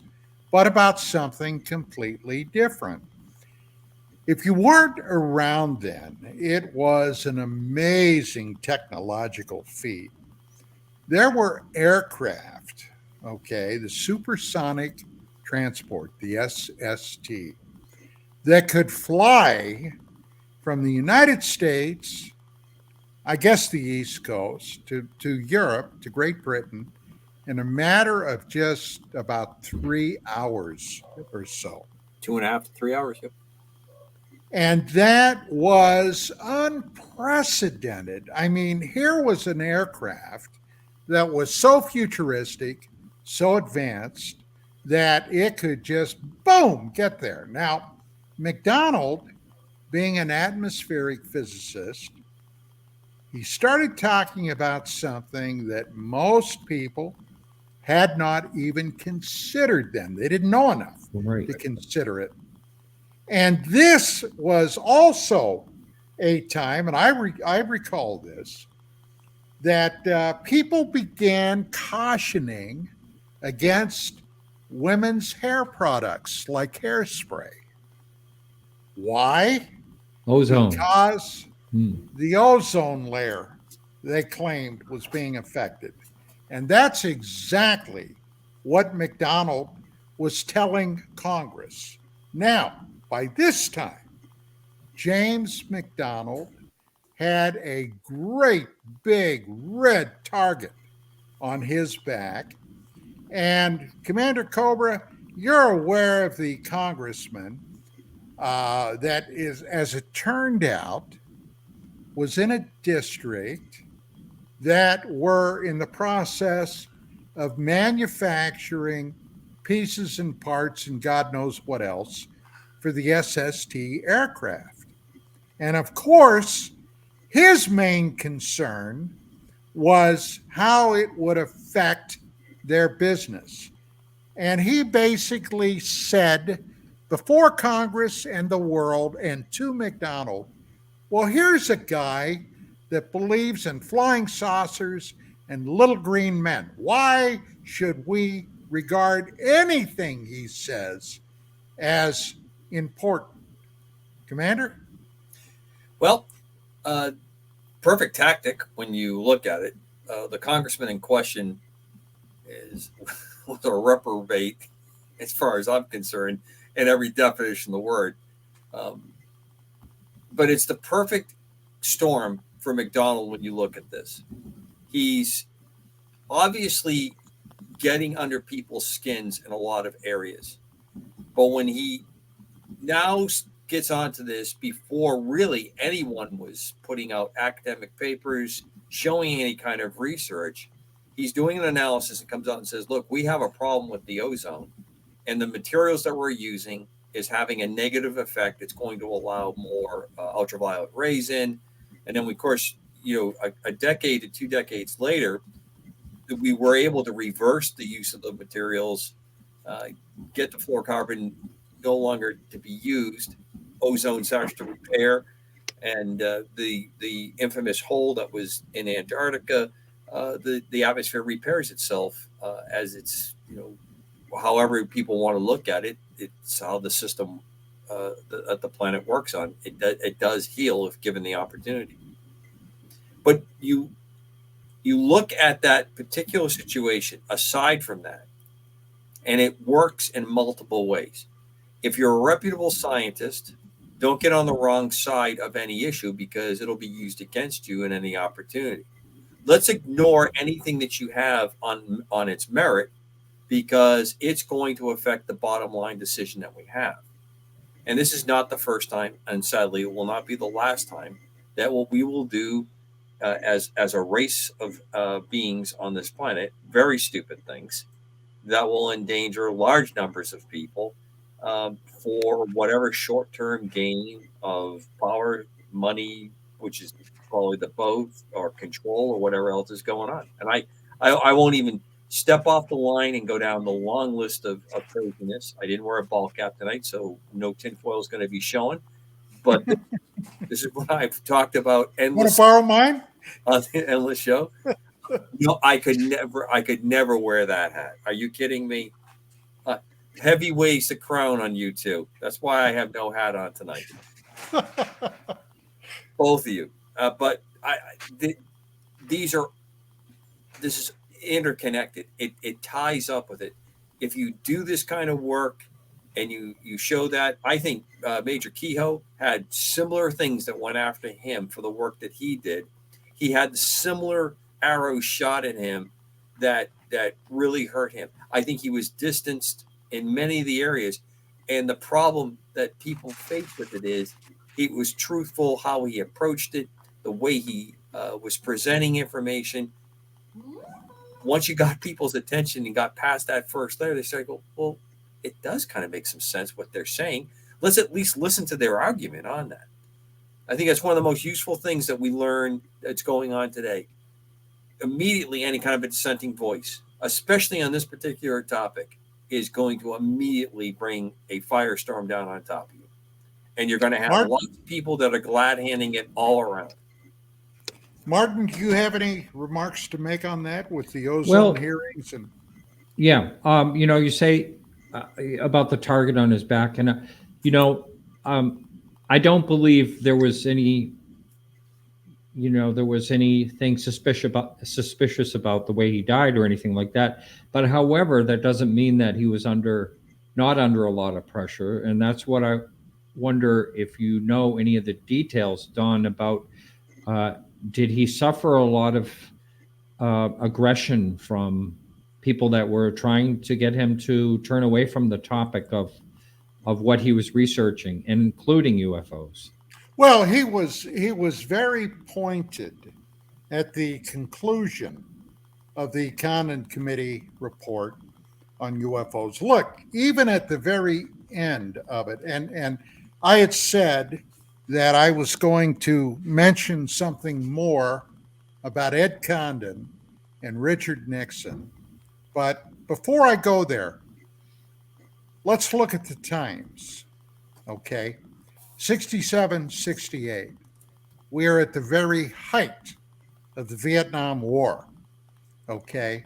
but about something completely different. If you weren't around then, it was an amazing technological feat. There were aircraft, the supersonic transport, the SST, that could fly from the United States, I guess the East Coast, to Europe, to Great Britain, in a matter of just about 3 hours or so. 2.5 to 3 hours, yep. And that was unprecedented. I mean, here was an aircraft that was so futuristic, so advanced, that it could just, boom, get there. Now, McDonald, being an atmospheric physicist, he started talking about something that most people had not even considered then. They didn't know enough to consider it. And this was also a time, and I recall this, that people began cautioning against women's hair products like hairspray. Why? Ozone. Because the ozone layer, they claimed, was being affected. And that's exactly what McDonald was telling Congress. Now, by this time, James McDonald had a great big red target on his back. And Commander Cobra, you're aware of the congressman that is, as it turned out, was in a district that were in the process of manufacturing pieces and parts and God knows what else for the SST aircraft. And of course, his main concern was how it would affect their business. And he basically said before Congress and the world and to McDonald, well, here's a guy that believes in flying saucers and little green men. Why should we regard anything he says as important? Commander? Well, perfect tactic when you look at it. The congressman in question was a reprobate, as far as I'm concerned, in every definition of the word. But it's the perfect storm for Mcdonald when you look at this. He's obviously getting under people's skins in a lot of areas. But when he now gets onto this before really anyone was putting out academic papers, showing any kind of research, he's doing an analysis and comes out and says, look, we have a problem with the ozone, and the materials that we're using is having a negative effect. It's going to allow more ultraviolet rays in. And then, of course, a decade to 2 decades later, we were able to reverse the use of the materials, get the fluorocarbon no longer to be used. Ozone starts to repair, and the infamous hole that was in Antarctica, the atmosphere repairs itself as it's, however people want to look at it. It's how the system that the planet works on. It does heal if given the opportunity. But you look at that particular situation aside from that, and it works in multiple ways. If you're a reputable scientist, don't get on the wrong side of any issue because it'll be used against you in any opportunity. Let's ignore anything that you have on its merit because it's going to affect the bottom line decision that we have. And this is not the first time, and sadly, it will not be the last time that we will do as a race of beings on this planet, very stupid things that will endanger large numbers of people for whatever short-term gain of power, money, which is probably the both, or control, or whatever else is going on. And I won't even step off the line and go down the long list of craziness. I didn't wear a ball cap tonight, so no tinfoil is going to be showing. But this is what I've talked about endless. Want to borrow mine? On the Endless Show. No, I could never wear that hat. Are you kidding me? Heavy weighs the crown on you two. That's why I have no hat on tonight. Both of you. But this is interconnected. It ties up with it. If you do this kind of work and you show that, I think Major Kehoe had similar things that went after him for the work that he did. He had similar arrows shot at him that really hurt him. I think he was distanced in many of the areas. And the problem that people face with it is he was truthful how he approached it, the way he was presenting information. Once you got people's attention and got past that first layer, they started to go, well, it does kind of make some sense what they're saying. Let's at least listen to their argument on that. I think that's one of the most useful things that we learn that's going on today. Immediately, any kind of a dissenting voice, especially on this particular topic, is going to immediately bring a firestorm down on top of you. And you're going to have lots of people that are glad handing it all around. Martin, do you have any remarks to make on that with the ozone hearings? And yeah, you say about the target on his back, and I don't believe there was any, there was anything suspicious about the way he died or anything like that. But however, that doesn't mean that he was not under a lot of pressure, and that's what I wonder if you know any of the details, Don, about did he suffer a lot of aggression from people that were trying to get him to turn away from the topic of what he was researching, including UFOs? Well, he was very pointed at the conclusion of the Condon Committee report on UFOs. Look, even at the very end of it, and I had said that I was going to mention something more about Ed Condon and Richard Nixon. But before I go there, let's look at the times, okay? 67, 68. We are at the very height of the Vietnam War, okay?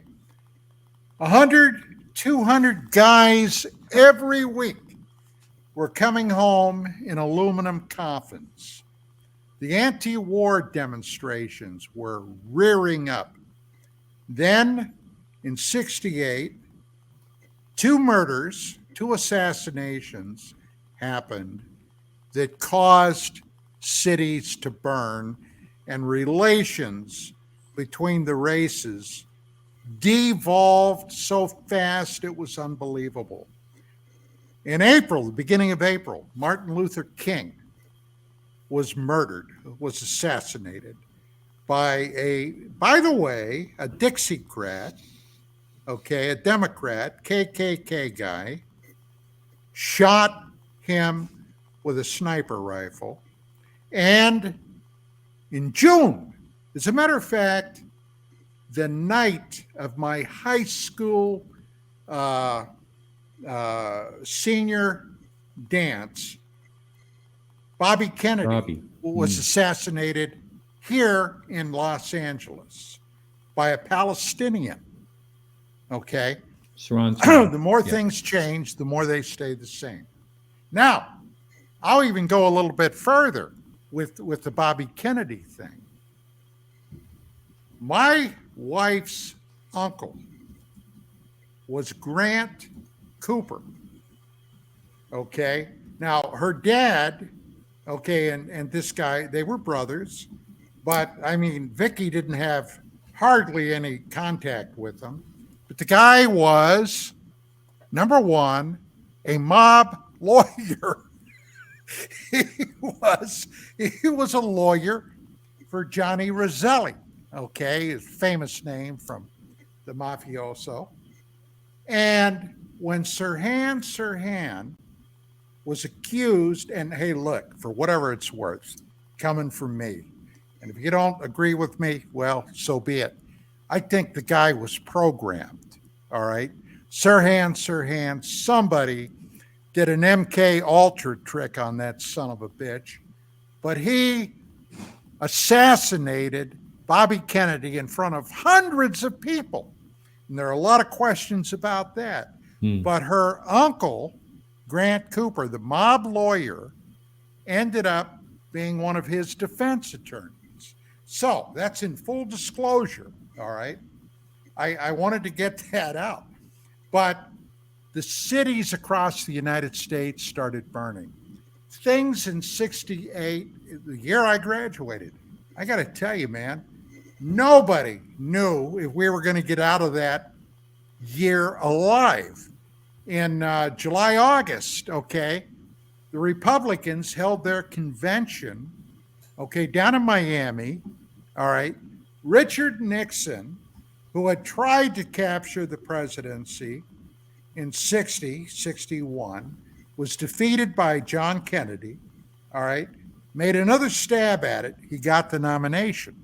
100, 200 guys every week were coming home in aluminum coffins. The anti-war demonstrations were rearing up. Then, in 68, 2 murders, 2 assassinations happened that caused cities to burn and relations between the races devolved so fast it was unbelievable. In April, the beginning of April, Martin Luther King was murdered, was assassinated by the way, a Dixiecrat, okay, a Democrat, KKK guy, shot him with a sniper rifle. And in June, as a matter of fact, the night of my high school senior dance, Bobby Kennedy was assassinated here in Los Angeles by a Palestinian. Okay. The more things change, the more they stay the same. Now, I'll even go a little bit further with the Bobby Kennedy thing. My wife's uncle was Grant Cooper. Okay. Now, her dad, okay, and this guy, they were brothers, but I mean, Vicky didn't have hardly any contact with them. But the guy was, number one, a mob lawyer. he was a lawyer for Johnny Roselli, okay, his famous name from the mafioso. And when Sirhan was accused, and hey, look, for whatever it's worth, coming from me, and if you don't agree with me, well, so be it. I think the guy was programmed, all right? Sirhan, somebody did an MK Ultra trick on that son of a bitch, but he assassinated Bobby Kennedy in front of hundreds of people. And there are a lot of questions about that. But her uncle, Grant Cooper, the mob lawyer, ended up being one of his defense attorneys. So that's in full disclosure, all right? I wanted to get that out. But the cities across the United States started burning. Things in 68, the year I graduated, I got to tell you, man, nobody knew if we were going to get out of that year alive. In July, August, okay, the Republicans held their convention, okay, down in Miami, all right. Richard Nixon, who had tried to capture the presidency in 61, was defeated by John Kennedy, all right, made another stab at it. He got the nomination,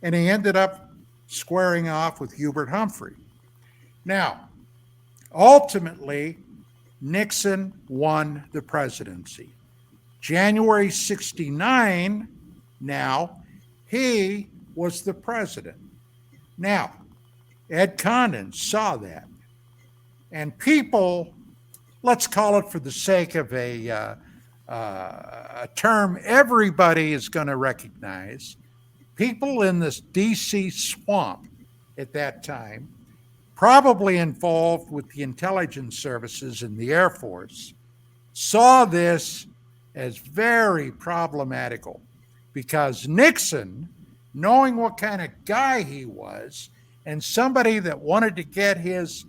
and he ended up squaring off with Hubert Humphrey. Now, ultimately, Nixon won the presidency. January 69, now, he was the president. Now, Ed Condon saw that. And people, let's call it for the sake of a term everybody is going to recognize, people in this D.C. swamp at that time, probably involved with the intelligence services and the Air Force, saw this as very problematical because Nixon, knowing what kind of guy he was and somebody that wanted to get his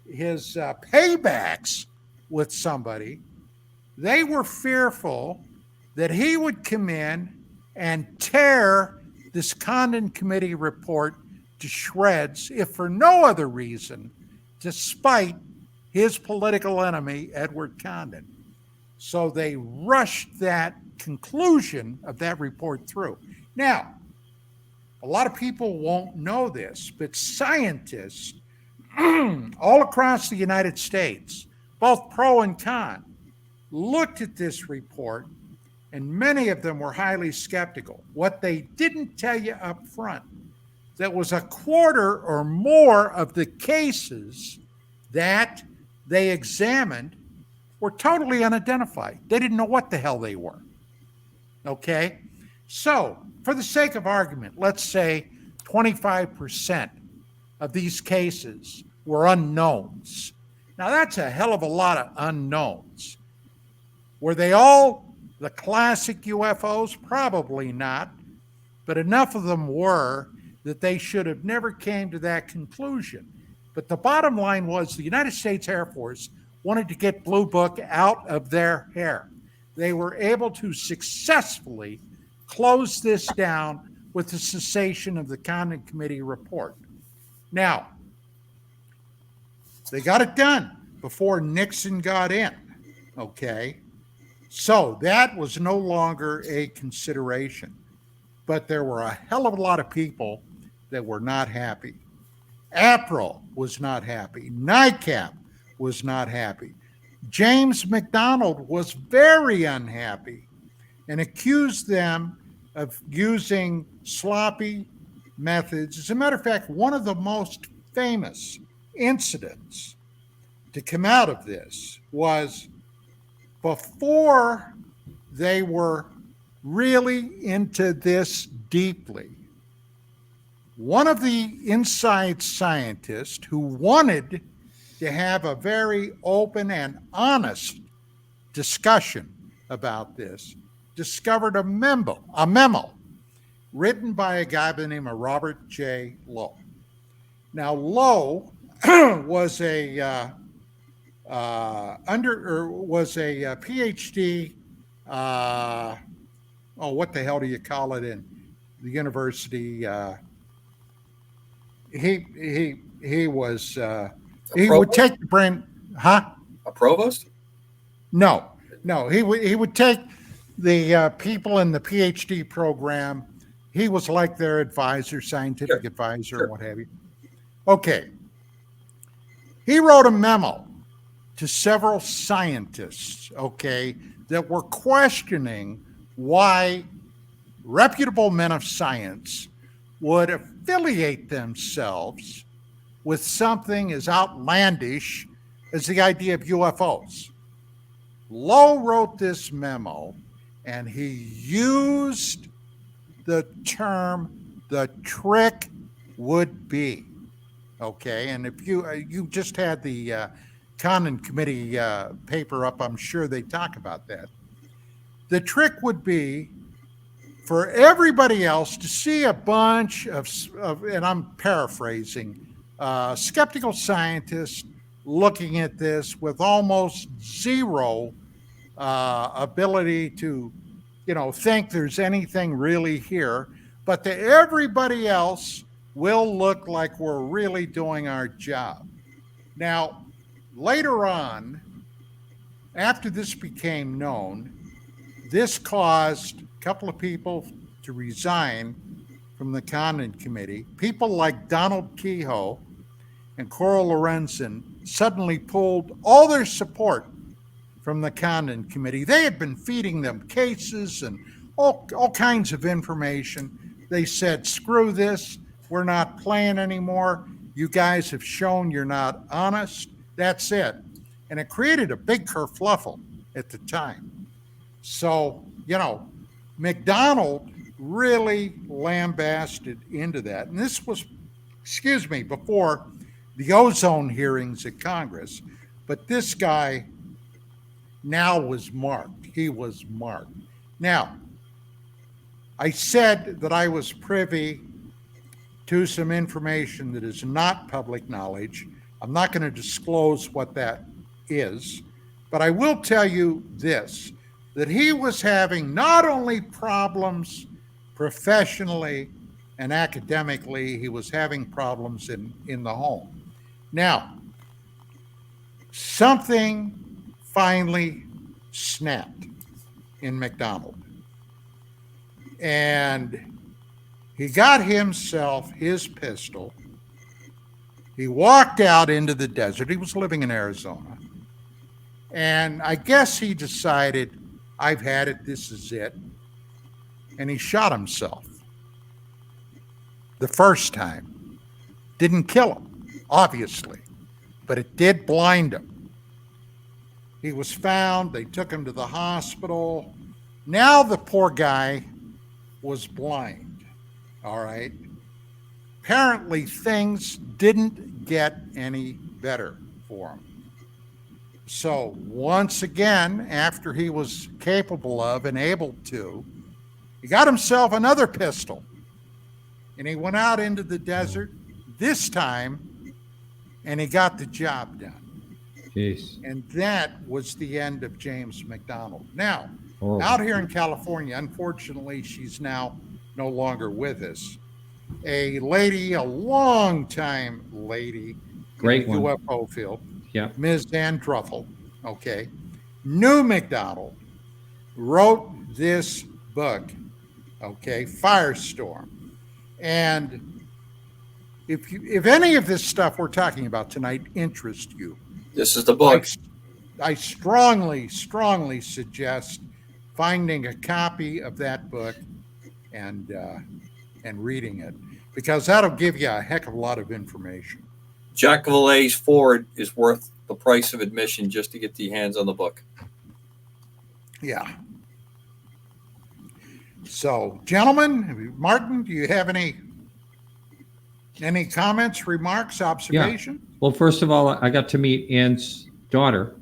paybacks with somebody, they were fearful that he would come in and tear this Condon Committee report to shreds, if for no other reason, to spite his political enemy, Edward Condon. So they rushed that conclusion of that report through. Now, a lot of people won't know this, but scientists all across the United States, both pro and con, looked at this report, and many of them were highly skeptical. What they didn't tell you up front, that was a quarter or more of the cases that they examined were totally unidentified. They didn't know what the hell they were. Okay? So, for the sake of argument, let's say 25% of these cases were unknowns. Now, that's a hell of a lot of unknowns. Were they all the classic UFOs? Probably not. but enough of them were that they should have never came to that conclusion. But the bottom line was the United States Air Force wanted to get Blue Book out of their hair. They were able to successfully close this down with the cessation of the Condon Committee report. Now, they got it done before Nixon got in, okay? So that was no longer a consideration. But there were a hell of a lot of people that were not happy. APRO was not happy. NICAP was not happy. James McDonald was very unhappy and accused them of using sloppy methods. As a matter of fact, one of the most famous incidents to come out of this was before they were really into this deeply. One of the inside scientists who wanted to have a very open and honest discussion about this discovered a memo written by a guy by the name of Robert J. Lowe. Now, Lowe was a PhD. What the hell do you call it in the university? He was he would take the brain, huh? A provost? No. He would take the people in the PhD program. He was like their advisor, scientific advisor, and what have you. Okay. He wrote a memo to several scientists, okay, that were questioning why reputable men of science would affiliate themselves with something as outlandish as the idea of UFOs. Lowe wrote this memo, and he used the term "the trick would be." Okay, and if you just had the Condon Committee paper up, I'm sure they talk about that. The trick would be for everybody else to see a bunch of and I'm paraphrasing, skeptical scientists looking at this with almost zero ability to, think there's anything really here, but to everybody else will look like we're really doing our job. Now, later on, after this became known, this caused a couple of people to resign from the Condon Committee. People like Donald Kehoe and Coral Lorenzen suddenly pulled all their support from the Condon Committee. They had been feeding them cases and all kinds of information. They said, screw this, we're not playing anymore. You guys have shown you're not honest. That's it. And it created a big kerfluffle at the time. So, McDonald really lambasted into that. And this was, before the ozone hearings at Congress. But this guy now was marked. He was marked. Now, I said that I was privy to some information that is not public knowledge. I'm not going to disclose what that is, but I will tell you this, that he was having not only problems professionally and academically, he was having problems in the home. Now, something finally snapped in McDonald. And he got himself his pistol. He walked out into the desert. He was living in Arizona. And I guess he decided, I've had it, this is it. And he shot himself. The first time. Didn't kill him, obviously, but it did blind him. He was found, they took him to the hospital. Now the poor guy was blind. All right. Apparently, things didn't get any better for him. So, once again, after he was capable of and able to, he got himself another pistol. and he went out into the desert this time, and he got the job done. Jeez. And that was the end of James McDonald. Now, Horrible. out here in California, unfortunately, she's now no longer with us. A lady, a long-time lady Great in the one. UFO field, Yeah. Ms. Ann Truffle, okay, knew McDonald, wrote this book, okay, Firestorm. And if any of this stuff we're talking about tonight interests you, This is the book. I strongly suggest finding a copy of that book and reading it, because that'll give you a heck of a lot of information. Jack Vallee's Ford is worth the price of admission just to get your hands on the book. Yeah. So, gentlemen, Martin, do you have any comments, remarks, observation? Yeah. Well, first of all, I got to meet Ann's daughter,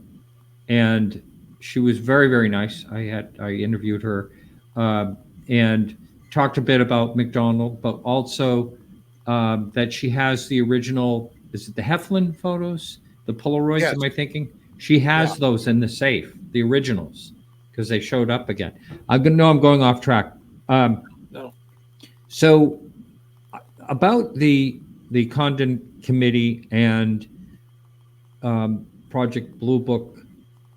and she was very, very nice. I interviewed her and talked a bit about McDonald, but also that she has the original. Is it the Heflin photos? The Polaroids? Yes. Am I thinking? She has those in the safe, the originals, because they showed up again. I'm going off track. No. So about the Condon Committee and Project Blue Book,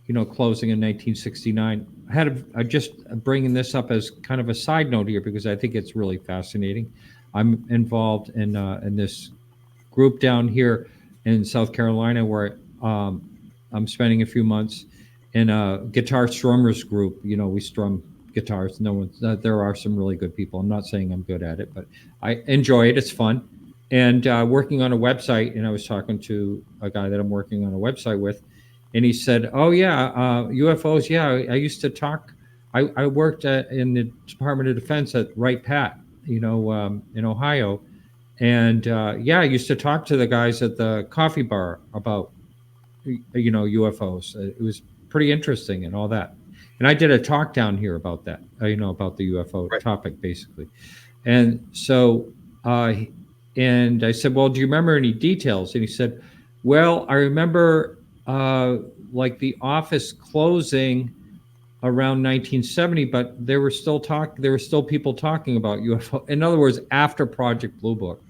closing in 1969. I just bringing this up as kind of a side note here because I think it's really fascinating. I'm involved in this group down here in South Carolina where I'm spending a few months in a guitar strummers group. We strum guitars. There are some really good people. I'm not saying I'm good at it, but I enjoy it. It's fun. And working on a website, and I was talking to a guy that I'm working on a website with, and he said, "Oh yeah, UFOs. Yeah, I used to talk. I worked in the Department of Defense at Wright Pat, in Ohio, and I used to talk to the guys at the coffee bar about, UFOs. It was pretty interesting and all that. And I did a talk down here about that, about the UFO topic basically. And so, and I said, well, do you remember any details? And he said, well, I remember like the office closing around 1970, but there were still people talking about UFO. In other words, after Project Blue Book,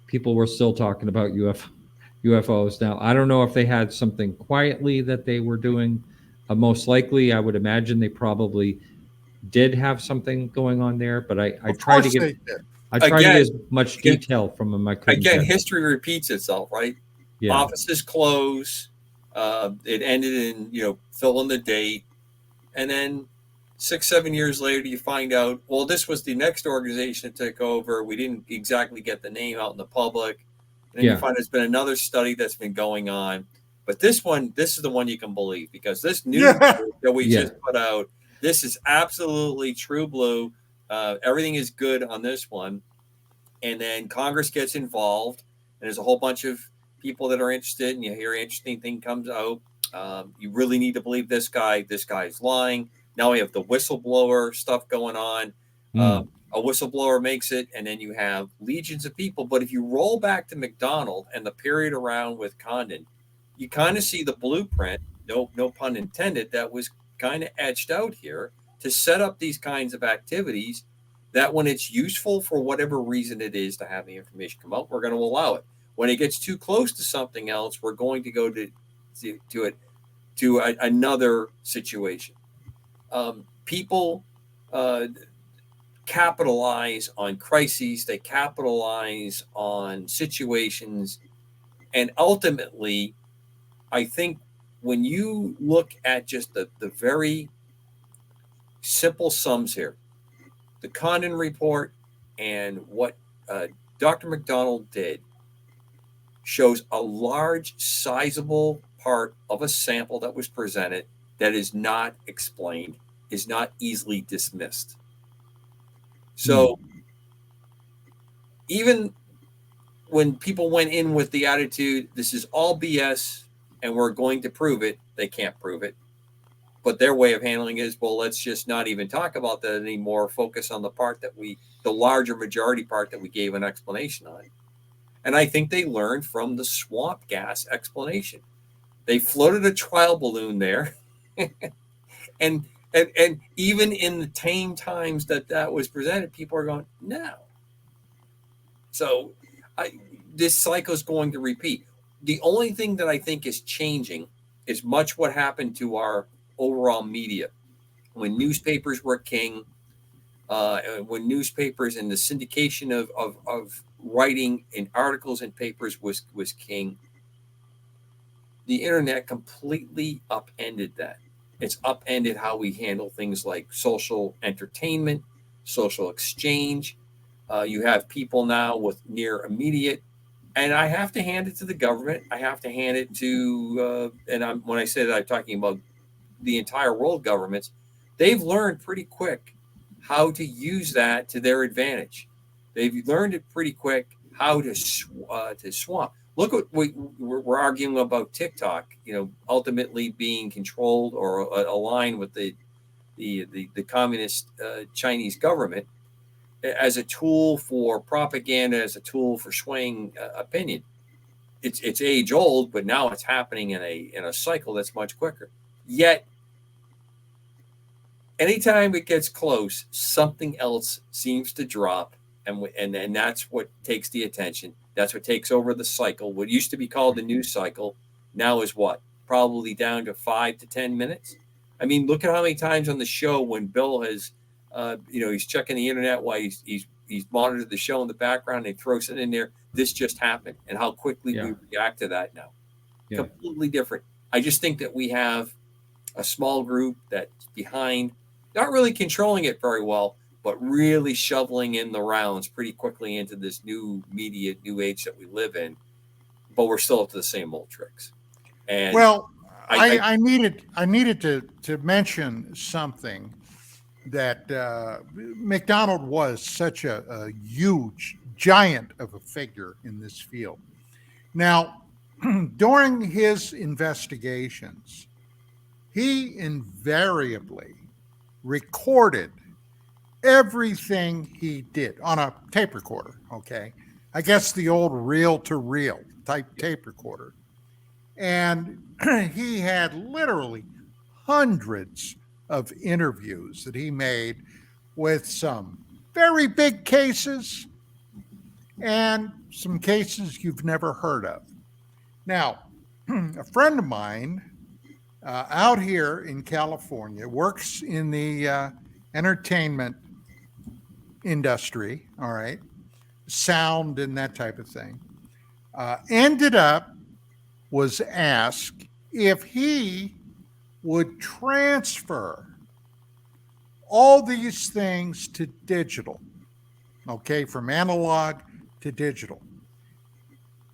people were still talking about UFOs. Now, I don't know if they had something quietly that they were doing. Most likely, I would imagine they probably did have something going on there, but I tried to get as much detail from them. History repeats itself, right? Yeah. Offices close. It ended in, fill in the date. And then 6-7 years later, you find out, well, this was the next organization that took over. We didn't exactly get the name out in the public. And then you find there's been another study that's been going on. But this is the one you can believe, because this news that we just put out, this is absolutely true blue. Everything is good on this one. And then Congress gets involved, and there's a whole bunch of people that are interested, and you hear an interesting thing comes out. You really need to believe this guy. This guy's lying. Now we have the whistleblower stuff going on. A whistleblower makes it, and then you have legions of people. But if you roll back to McDonald and the period around with Condon, you kind of see the blueprint, no pun intended, that was kind of etched out here to set up these kinds of activities that when it's useful for whatever reason it is to have the information come out, we're going to allow it. When it gets too close to something else, we're going to go to another situation. People capitalize on crises. They capitalize on situations. And ultimately, I think when you look at just the very simple sums here, the Condon report and what Dr. McDonald did shows a large, sizable part of a sample that was presented that is not explained, is not easily dismissed. So even when people went in with the attitude, this is all BS and we're going to prove it, they can't prove it. but their way of handling it is, well, let's just not even talk about that anymore. Focus on the part that the larger majority part that we gave an explanation on. And I think they learned from the swamp gas explanation. They floated a trial balloon there. and even in the tame times that was presented, people are going, no. So this cycle is going to repeat. The only thing that I think is changing is much what happened to our overall media. When newspapers were king, when newspapers and the syndication of writing in articles and papers was king, the internet completely upended that. It's upended how we handle things like social entertainment, social exchange. You have people now with near immediate, and I have to hand it to the government. I have to hand it to, when I say that, I'm talking about the entire world governments. They've learned pretty quick how to use that to their advantage. They've learned it pretty quick how to swamp. Look what we're arguing about TikTok, ultimately being controlled or aligned with the communist Chinese government as a tool for propaganda, as a tool for swaying opinion. It's age old, but now it's happening in a cycle that's much quicker. Yet, anytime it gets close, something else seems to drop, and that's what takes the attention. That's what takes over the cycle. What used to be called the news cycle now is what? Probably down to 5 to 10 minutes. I mean, look at how many times on the show when Bill has, he's checking the internet while he's monitored the show in the background and he throws it in there. This just happened, and how quickly we react to that now. Yeah. Completely different. I just think that we have a small group that's behind, not really controlling it very well, but really shoveling in the rounds pretty quickly into this new media, new age that we live in. But we're still up to the same old tricks. And well, I needed to mention something that Mcdonald was such a huge giant of a figure in this field. Now, during his investigations, he invariably recorded everything he did on a tape recorder, okay? I guess the old reel-to-reel type tape recorder. And he had literally hundreds of interviews that he made with some very big cases and some cases you've never heard of. Now, a friend of mine out here in California works in the entertainment industry, all right, sound and that type of thing, was asked if he would transfer all these things to digital, okay, from analog to digital.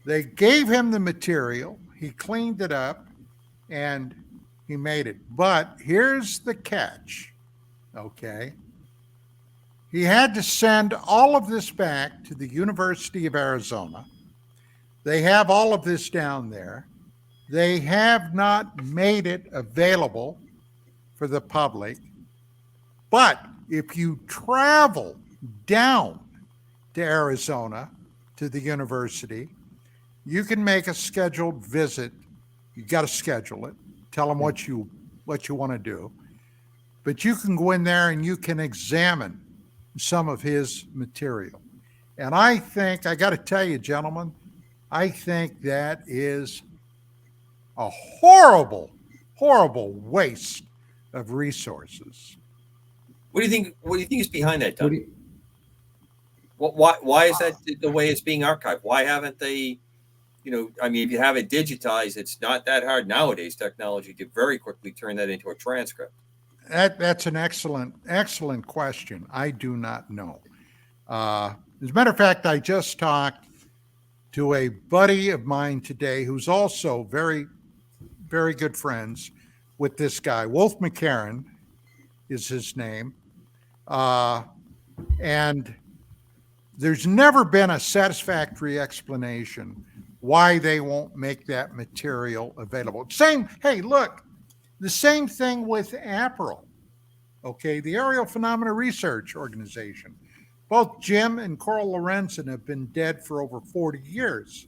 They gave him the material, he cleaned it up, and he made it. But here's the catch, okay? He had to send all of this back to the University of Arizona. They have all of this down there. They have not made it available for the public. But if you travel down to Arizona, to the university, you can make a scheduled visit. You got to schedule it. Tell them what you want to do. But you can go in there and you can examine some of his material. And I think, I got to tell you, gentlemen, I think that is a horrible, horrible waste of resources. What do you think? What do you think is behind that, Doug? Why is that the way it's being archived? Why haven't they? I mean, if you have it digitized, it's not that hard nowadays. Technology to very quickly turn that into a transcript. That's an excellent question. I do not know. As a matter of fact, I just talked to a buddy of mine today who's also very, very good friends with this guy. Wolf McCarran is his name. And there's never been a satisfactory explanation why they won't make that material available. Saying, hey, look, The same thing with APRIL, okay, the Aerial Phenomena Research Organization. Both Jim and Coral Lorenzen have been dead for over 40 years,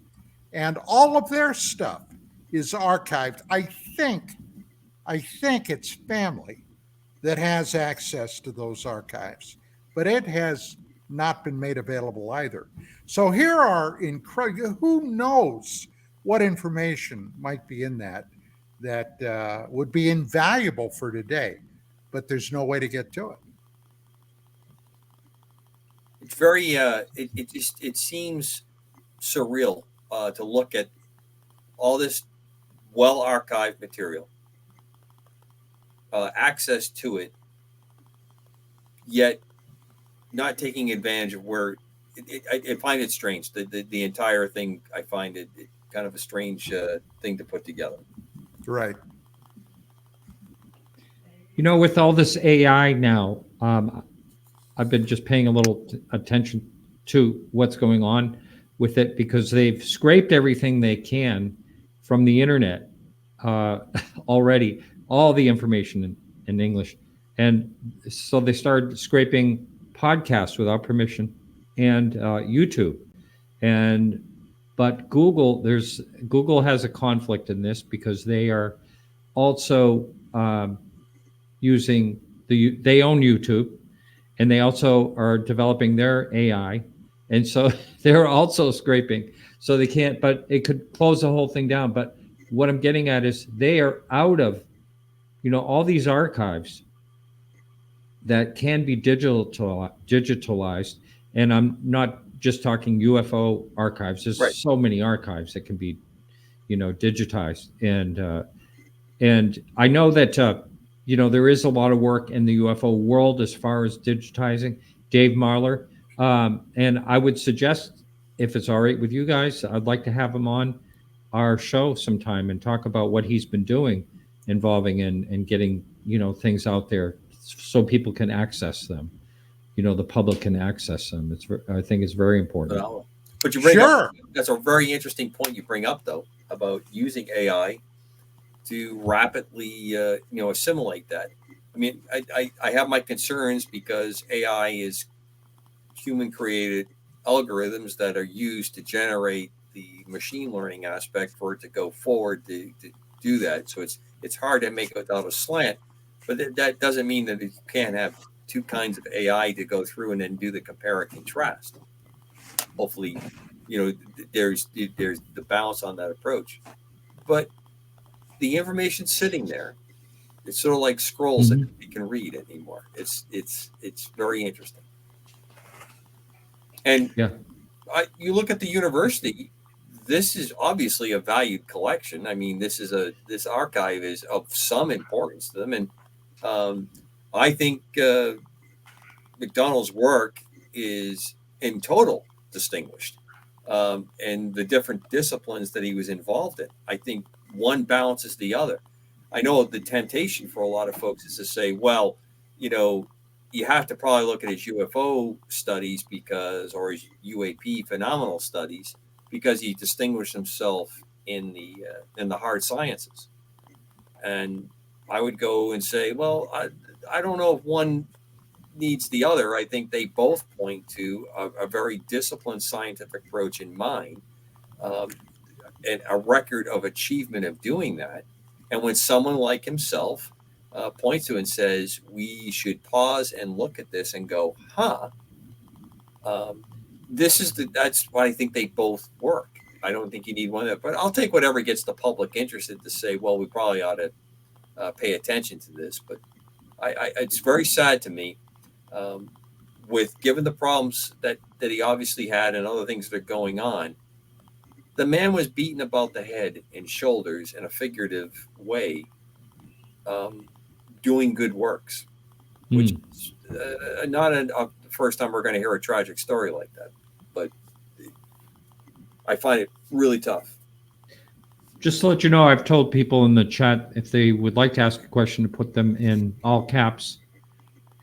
and all of their stuff is archived. I think it's family that has access to those archives, but it has not been made available either. So here are incredible, who knows what information might be in that would be invaluable for today, but there's no way to get to it. It's very, it seems surreal to look at all this well archived material, access to it, yet not taking advantage of where I find it strange. The entire thing, I find it kind of a strange thing to put together. Right. With all this AI now, I've been just paying a little attention to what's going on with it, because they've scraped everything they can from the internet already, all the information in English. And so they started scraping podcasts without permission and YouTube. But Google has a conflict in this, because they are also using they own YouTube, and they also are developing their AI, and so they're also scraping. So they can't, but it could close the whole thing down. But what I'm getting at is they are out of, all these archives that can be digitalized, and I'm not just talking UFO archives. There's Right. so many archives that can be, digitized, and I know that there is a lot of work in the UFO world as far as digitizing. Dave Marler, and I would suggest, if it's all right with you guys, I'd like to have him on our show sometime and talk about what he's been doing, involving in getting things out there so people can access them. The public can access them. I think it's very important. But you bring Sure. up, that's a very interesting point you bring up, though, about using AI to rapidly, assimilate that. I mean, I have my concerns, because AI is human-created algorithms that are used to generate the machine learning aspect for it to go forward to do that. So it's hard to make it without a slant, but that doesn't mean that you can't have two kinds of AI to go through and then do the compare and contrast. Hopefully, there's the balance on that approach. But the information's sitting there. It's sort of like scrolls that you can read anymore. It's very interesting. And Yeah. You look at the university. This is obviously a valued collection. I mean, this archive is of some importance to them, and I think Mcdonald's work is in total distinguished, and the different disciplines that he was involved in. I think one balances the other. I know the temptation for a lot of folks is to say, well, you have to probably look at his UFO studies or his UAP phenomenal studies, because he distinguished himself in the hard sciences. And I would go and say, well, I don't know if one needs the other. I think they both point to a very disciplined scientific approach in mind, and a record of achievement of doing that. And when someone like himself points to and says, we should pause and look at this and go, that's why I think they both work. I don't think you need one of that, but I'll take whatever gets the public interested to say, well, we probably ought to pay attention to this. But it's very sad to me, given the problems that he obviously had and other things that are going on. The man was beaten about the head and shoulders in a figurative way, doing good works, which is not the first time we're going to hear a tragic story like that. But I find it really tough. Just to let you know, I've told people in the chat, if they would like to ask a question, to put them in all caps.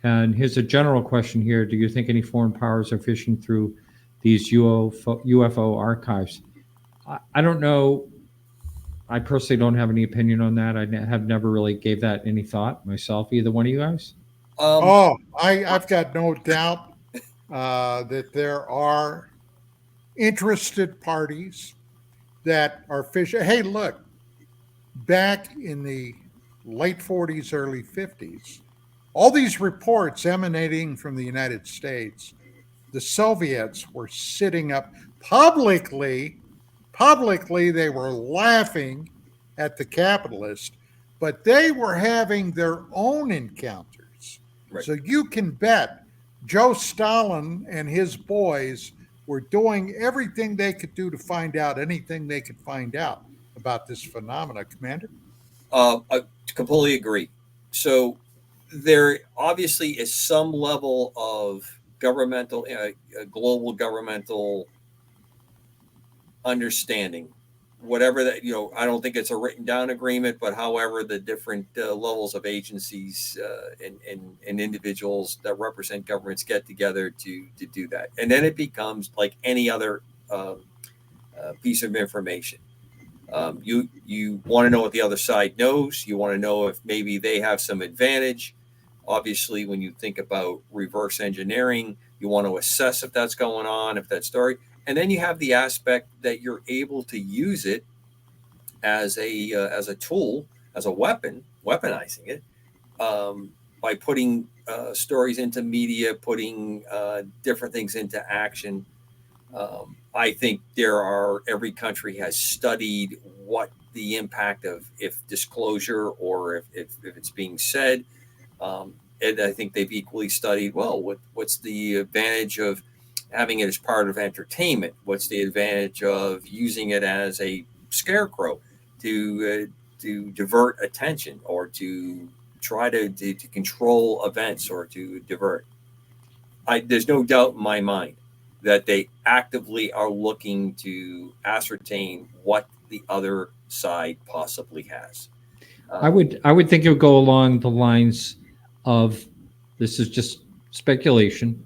And here's a general question here. Do you think any foreign powers are fishing through these UFO archives? I don't know. I personally don't have any opinion on that. Have never really gave that any thought myself, either one of you guys. I've got no doubt that there are interested parties that are fishing. Hey, look, back in the late 40s, early 50s, all these reports emanating from the United States, the Soviets were sitting up publicly, they were laughing at the capitalists, but they were having their own encounters. Right. So you can bet Joe Stalin and his boys were doing everything they could do to find out anything they could find out about this phenomena, Commander. I completely agree. So there obviously is some level of governmental, global governmental understanding, whatever that, I don't think it's a written down agreement, but however the different levels of agencies and individuals that represent governments get together to do that. And then it becomes like any other piece of information. You want to know what the other side knows. You want to know if maybe they have some advantage. Obviously, when you think about reverse engineering, you want to assess if that's going on, if that story. And then you have the aspect that you're able to use it as a tool, as a weapon, weaponizing it by putting stories into media, putting different things into action. I think every country has studied what the impact of if disclosure or if it's being said. And I think they've equally studied, what's the advantage of having it as part of entertainment? What's the advantage of using it as a scarecrow to divert attention or to try to control events or to divert? There's no doubt in my mind that they actively are looking to ascertain what the other side possibly has. I would think it would go along the lines of, this is just speculation,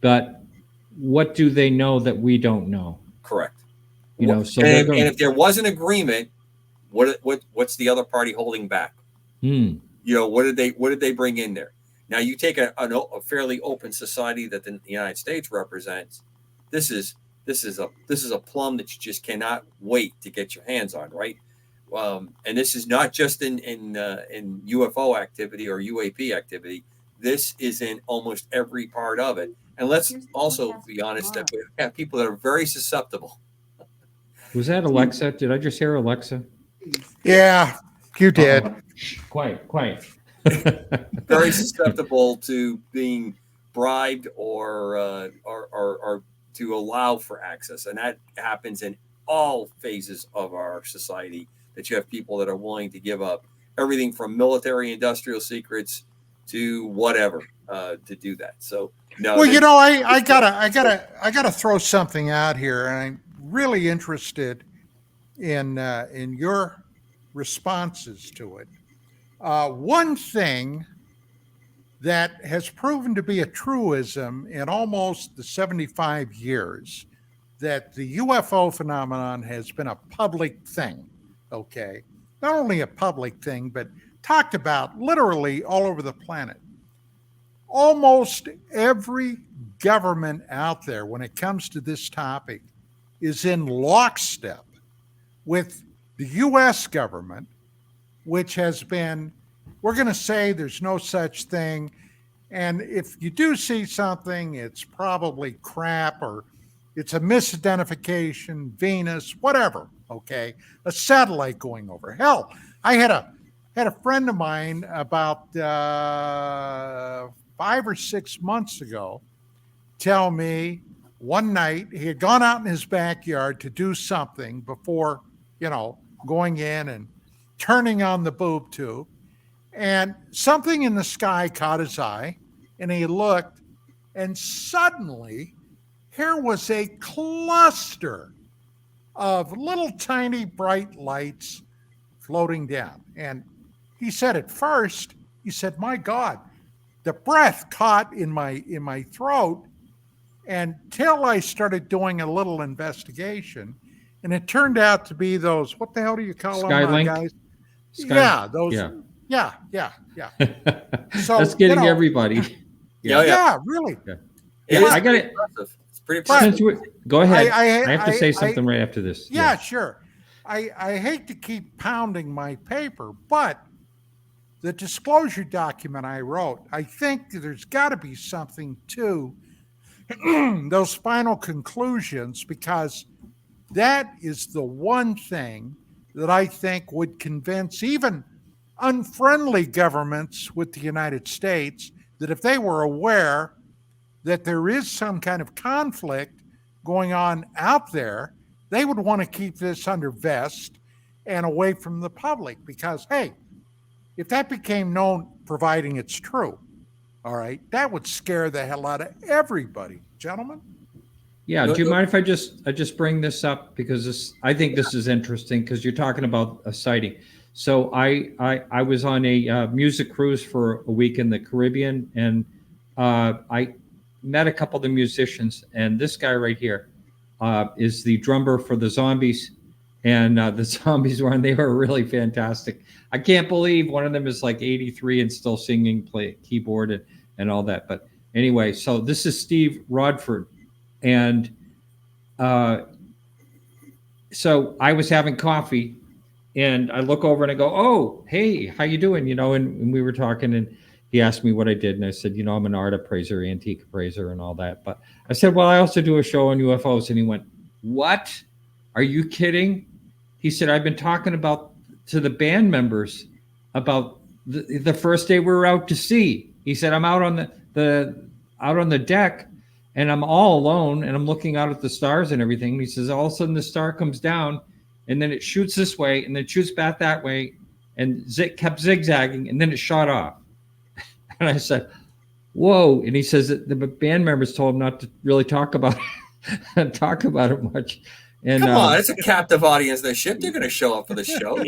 but what do they know that we don't know? Correct. So and if there was an agreement, what's the other party holding back? What did they bring in there? Now you take a fairly open society that the United States represents. This is a plum that you just cannot wait to get your hands on, right? And this is not just in UFO activity or UAP activity. This is in almost every part of it. And let's also be honest that we have people that are very susceptible. Was that Alexa? Did I just hear Alexa? Yeah, you did. Quiet. Very susceptible to being bribed or to allow for access. And that happens in all phases of our society, that you have people that are willing to give up everything from military industrial secrets to whatever to do that. So no. Well, I gotta throw something out here, and I'm really interested in your responses to it. One thing that has proven to be a truism in almost the 75 years that the UFO phenomenon has been a public thing, okay? Not only a public thing, but talked about literally all over the planet. Almost every government out there, when it comes to this topic, is in lockstep with the U.S. government, which has been, we're going to say there's no such thing. And if you do see something, it's probably crap or it's a misidentification, Venus, whatever, okay? A satellite going over. Hell, I had a friend of mine about 5 or 6 months ago tell me one night he had gone out in his backyard to do something before, going in and turning on the boob tube, and something in the sky caught his eye, and he looked, and suddenly here was a cluster of little tiny bright lights floating down. And he said at first, my God, the breath caught in my throat until I started doing a little investigation. And it turned out to be those, what the hell do you call them, Skylink? guys? Sky- Yeah, those. Yeah. Yeah. So, That's getting everybody. Yeah, really. Yeah. It Yeah, is I got it. impressive. It's pretty But- impressive. Go ahead. I I have to say something right after this. Yeah, sure. I hate to keep pounding my paper, but the disclosure document I wrote, I think there's got to be something to those final conclusions, because that is the one thing that I think would convince even unfriendly governments with the United States that if they were aware that there is some kind of conflict going on out there, they would want to keep this under vest and away from the public, because, hey, if that became known, providing it's true, all right, that would scare the hell out of everybody, gentlemen. Yeah. Do you mind if I just bring this up, because I think this is interesting, because you're talking about a sighting. So I was on a music cruise for a week in the Caribbean, and I met a couple of the musicians, and this guy right here is the drummer for the Zombies, and the Zombies they were really fantastic. I can't believe one of them is like 83 and still singing, play keyboard and all that. But anyway, so this is Steve Rodford, and so I was having coffee, and I look over and I go, "Oh, hey, how you doing?" And we were talking, and he asked me what I did, and I said, I'm an art appraiser, antique appraiser, and all that. But I said, well, I also do a show on UFOs. And he went, "What? Are you kidding?" He said, "I've been talking to the band members about the first day we were out to sea." He said, "I'm out on the deck, and I'm all alone, and I'm looking out at the stars and everything." And he says, all of a sudden the star comes down, and then it shoots this way, and then it shoots back that way, and kept zigzagging, and then it shot off. And I said, "Whoa!" And he says that the band members told him not to really talk about it much. And come on, it's a captive audience. They're going to show up for the show.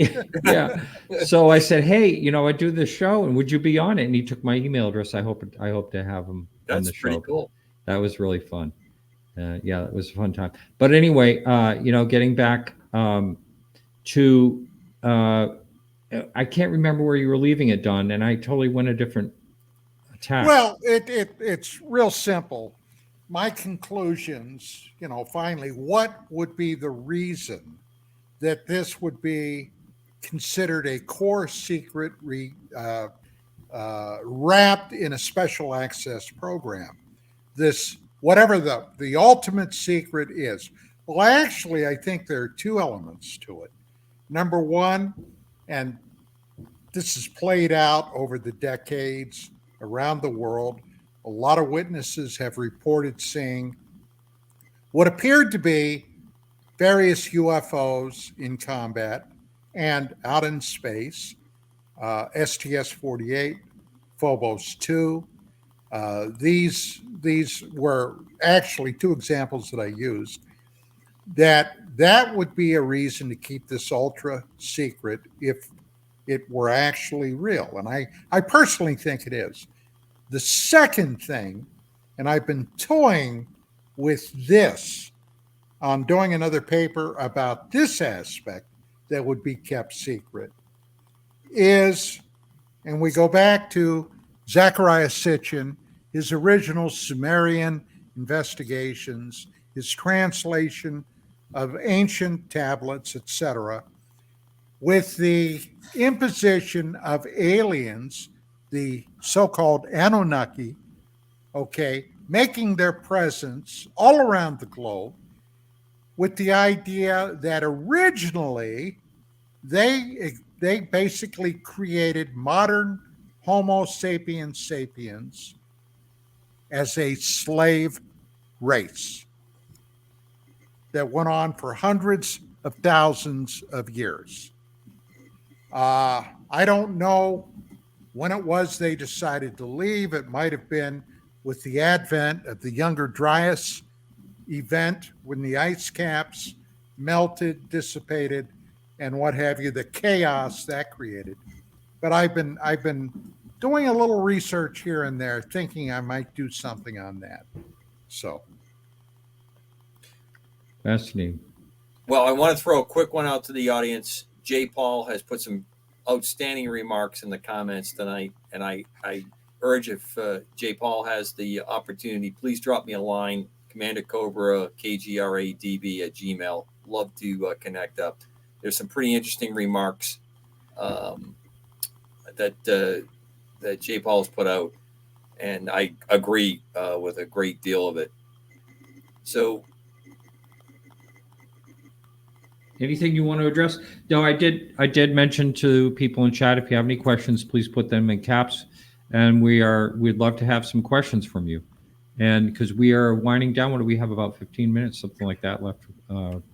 Yeah. So I said, "Hey, I do this show, and would you be on it?" And he took my email address. I hope to have him on the show. That's pretty cool. That was really fun. Yeah, it was a fun time. But anyway, getting back to, I can't remember where you were leaving it, Don, and I totally went a different tack. Well, it's real simple. My conclusions, finally, what would be the reason that this would be considered a core secret wrapped in a special access program? This, whatever the ultimate secret is. Well, actually, I think there are two elements to it. Number one, and this is played out over the decades around the world, a lot of witnesses have reported seeing what appeared to be various UFOs in combat and out in space, STS-48, Phobos-2. These were actually two examples that I used. That would be a reason to keep this ultra secret if it were actually real. And I personally think it is. The second thing, and I've been toying with this on doing another paper about this aspect that would be kept secret, is, and we go back to Zecharia Sitchin, his original Sumerian investigations, his translation of ancient tablets, etc., with the imposition of aliens, the so-called Anunnaki, making their presence all around the globe, with the idea that originally they basically created modern Homo sapiens sapiens as a slave race that went on for hundreds of thousands of years. I don't know when it was they decided to leave. It might have been with the advent of the Younger Dryas event, when the ice caps melted, dissipated, and what have you, the chaos that created. But I've been doing a little research here and there, thinking I might do something on that. So fascinating. Well, I want to throw a quick one out to the audience. Jay Paul has put some outstanding remarks in the comments tonight, and I urge, if Jay Paul has the opportunity, please drop me a line, Commander Cobra, KGRAdb at Gmail. Love to connect up. There's some pretty interesting remarks that Jay Paul has put out, and I agree with a great deal of it. So, anything you want to address? No, I did mention to people in chat, if you have any questions, please put them in caps, and we'd love to have some questions from you. And because we are winding down, what do we have, about 15 minutes, something like that left,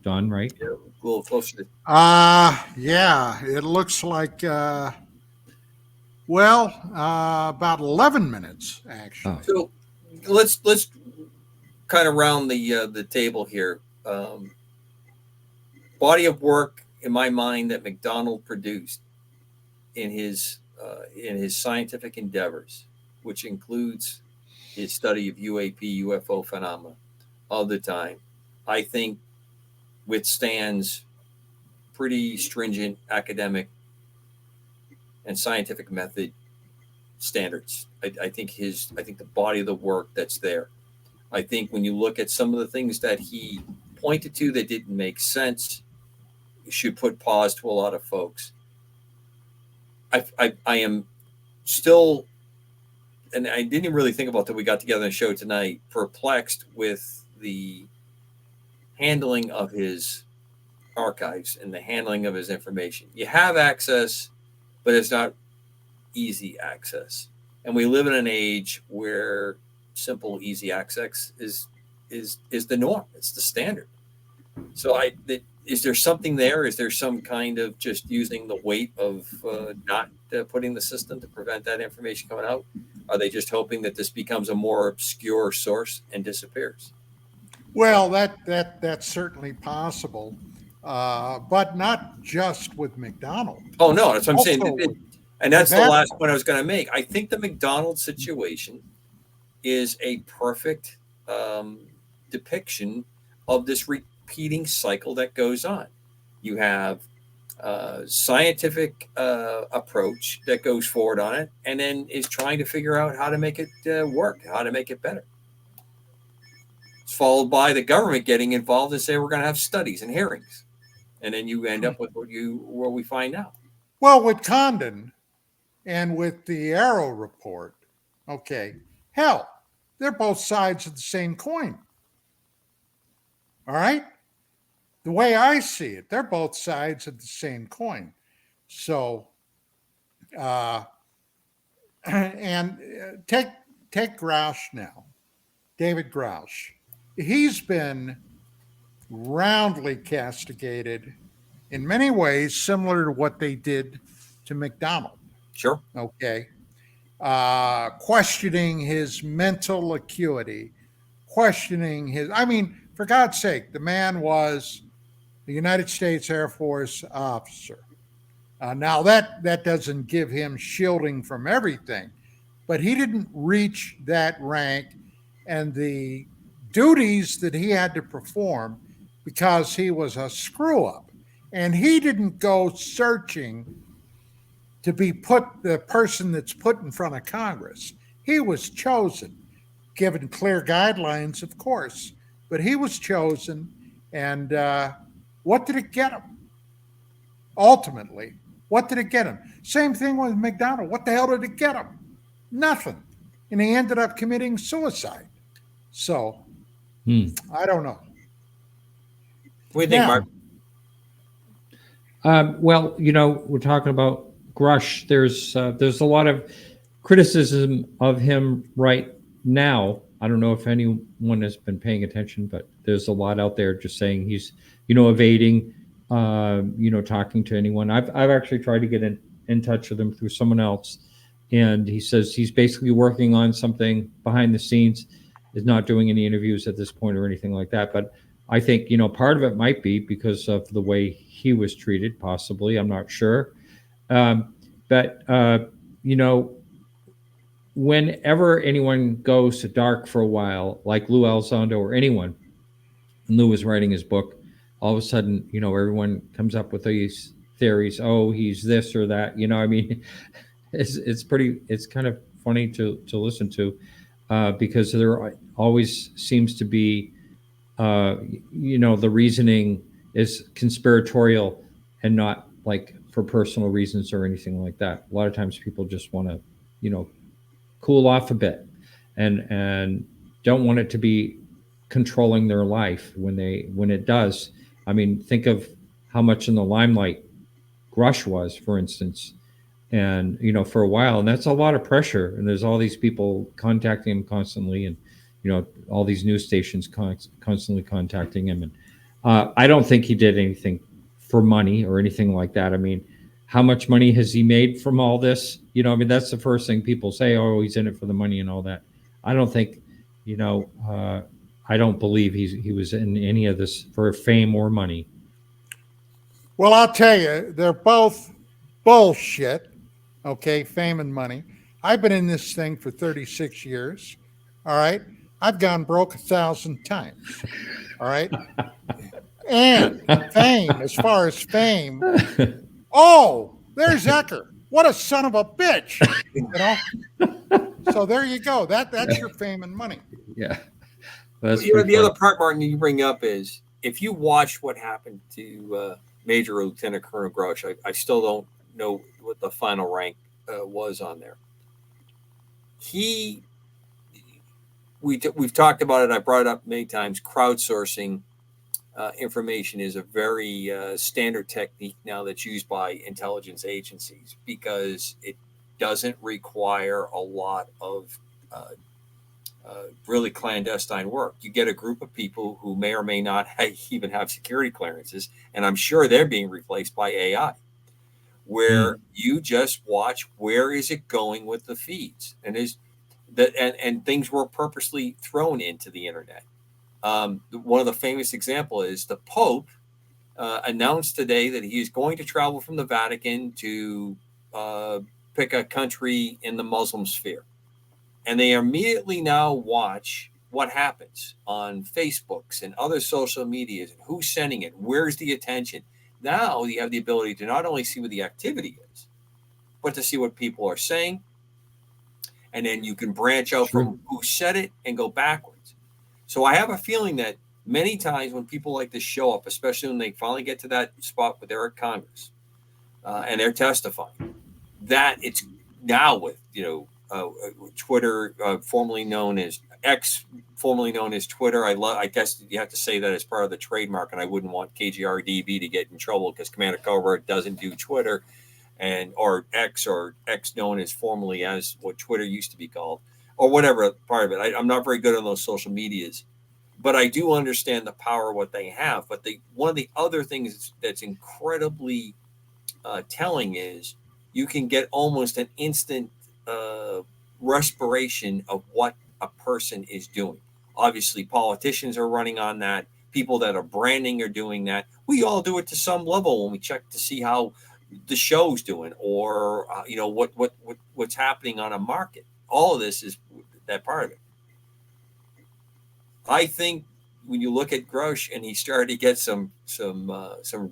done, right? yeah, a little closer to. Yeah, it looks like, about 11 minutes, actually. So let's kind of round the table here. Body of work, in my mind, that Mcdonald produced in his scientific endeavors, which includes his study of UAP UFO phenomena of the time, I think withstands pretty stringent academic and scientific method standards. I think the body of the work that's there. I think when you look at some of the things that he pointed to that didn't make sense, you should put pause to a lot of folks. I am still, and I didn't really think about that we got together on the show tonight, perplexed with the handling of his archives and the handling of his information. You have access, but it's not easy access. And we live in an age where simple, easy access is the norm. It's the standard. So is there something there? Is there some kind of just using the weight of not putting the system to prevent that information coming out? Are they just hoping that this becomes a more obscure source and disappears? Well, that's certainly possible, but not just with Mcdonald. Oh, no, that's what I'm saying. And that's the last point I was going to make. I think the Mcdonald situation is a perfect depiction of this repeating cycle that goes on. You have scientific approach that goes forward on it, and then is trying to figure out how to make it work, how to make it better. It's followed by the government getting involved and say we're going to have studies and hearings, and then you end up with what we find now. Well, with Condon and with the Arrow report, okay, hell, they're both sides of the same coin. All right? The way I see it, they're both sides of the same coin. So, and take Grouch now, David Grouch. He's been roundly castigated in many ways, similar to what they did to Mcdonald. Sure. Okay. Questioning his mental acuity, questioning for God's sake, the man was the United States Air Force officer. Now that doesn't give him shielding from everything, but he didn't reach that rank and the duties that he had to perform because he was a screw up, and he didn't go searching to be the person that's put in front of Congress. He was chosen, given clear guidelines, of course, but he was chosen. And what did it get him? Ultimately, what did it get him? Same thing with Mcdonald. What the hell did it get him? Nothing. And he ended up committing suicide. So, I don't know. What do you think, Mark? Well, we're talking about Grouch. There's a lot of criticism of him right now. I don't know if anyone has been paying attention, but there's a lot out there just saying he's, evading, talking to anyone. I've actually tried to get in touch with him through someone else, and he says he's basically working on something behind the scenes, is not doing any interviews at this point or anything like that. But I think, part of it might be because of the way he was treated, possibly. I'm not sure. But whenever anyone goes dark for a while, like Lou Elizondo or anyone, and Lou was writing his book, all of a sudden, everyone comes up with these theories. Oh, he's this or that. I mean, it's kind of funny to listen to, because there always seems to be, the reasoning is conspiratorial and not like for personal reasons or anything like that. A lot of times people just want to, cool off a bit and don't want it to be controlling their life when it does. I mean, think of how much in the limelight Grush was, for instance, and for a while, and that's a lot of pressure. And there's all these people contacting him constantly, and all these news stations constantly contacting him. And I don't think he did anything for money or anything like that. I mean, how much money has he made from all this? I mean, that's the first thing people say. Oh, he's in it for the money and all that. I don't think, I don't believe he was in any of this for fame or money. Well, I'll tell you, they're both bullshit. Okay, fame and money. I've been in this thing for 36 years. All right. I've gone broke 1,000 times. All right. And fame, as far as fame, oh, there's Ecker. What a son of a bitch. So there you go. That's your fame and money. Yeah. The other part, Martin, you bring up is if you watch what happened to Major Lieutenant Colonel Grush, I still don't know what the final rank was on there. We've talked about it. I brought it up many times. Crowdsourcing information is a very standard technique now that's used by intelligence agencies because it doesn't require a lot of really clandestine work. You get a group of people who may or may not even have security clearances, and I'm sure they're being replaced by AI, where you just watch where is it going with the feeds, and and things were purposely thrown into the internet. One of the famous example is the Pope announced today that he is going to travel from the Vatican to pick a country in the Muslim sphere. And they immediately now watch what happens on Facebooks and other social medias and who's sending it, where's the attention. Now you have the ability to not only see what the activity is, but to see what people are saying. And then you can branch out from who said it and go backwards. So I have a feeling that many times when people like to show up, especially when they finally get to that spot where they're at Congress and they're testifying, that it's now with, Twitter, formerly known as X, formerly known as Twitter. I guess you have to say that as part of the trademark, and I wouldn't want KGRAdb to get in trouble because Commander Cobra doesn't do Twitter, or X known as formerly as what Twitter used to be called, or whatever part of it. I'm not very good on those social medias, but I do understand the power of what they have. But one of the other things that's incredibly telling is you can get almost an instant respiration of what a person is doing. Obviously, politicians are running on that. People that are branding are doing that. We all do it to some level when we check to see how the show's doing, or what's happening on a market. All of this is that part of it. I think when you look at Grush and he started to get some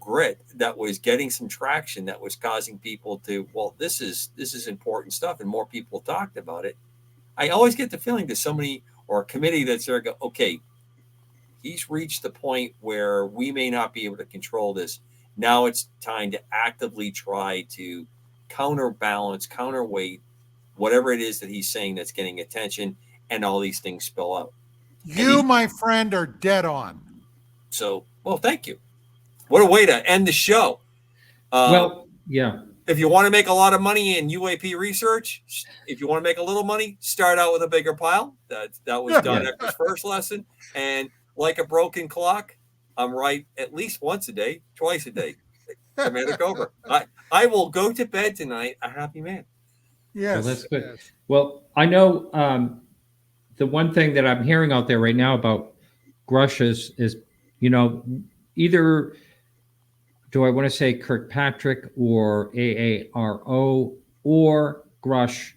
grit that was getting some traction, that was causing people to, well, this is important stuff, and more people talked about it. I always get the feeling that somebody or a committee that's there go, okay, he's reached the point where we may not be able to control this. Now it's time to actively try to counterbalance, counterweight whatever it is that he's saying that's getting attention, and all these things spill out. You, my friend, are dead on. So, well, thank you. What a way to end the show. Well, yeah. If you want to make a lot of money in UAP research, if you want to make a little money, start out with a bigger pile. That was Don Ecker's first lesson. And like a broken clock, I'm right at least once a day, twice a day. Commander Cobra. I will go to bed tonight a happy man. Yes. Well, that's good. Yes. Well, I know the one thing that I'm hearing out there right now about Grush is either do I want to say Kirkpatrick or AARO or Grush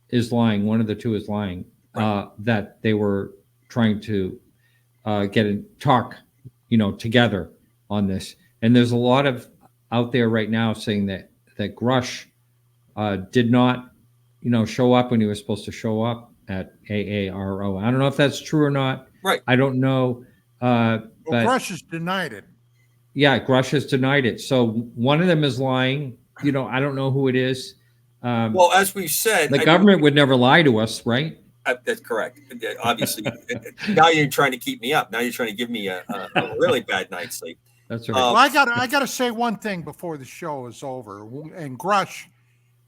is lying. One of the two is lying. Right. That they were trying to get in talk, together on this. And there's a lot of out there right now saying that Grush did not, show up when he was supposed to show up at AARO. I don't know if that's true or not. Right. I don't know. Well, But Grush has denied it. yeah, Grush has denied it. So one of them is lying. I don't know who it is. Well, as we've said, The government would never lie to us, right? That's correct. Obviously, now you're trying to keep me up. Now you're trying to give me a really bad night's sleep. That's right. Well, I got to say one thing before the show is over. And Grush,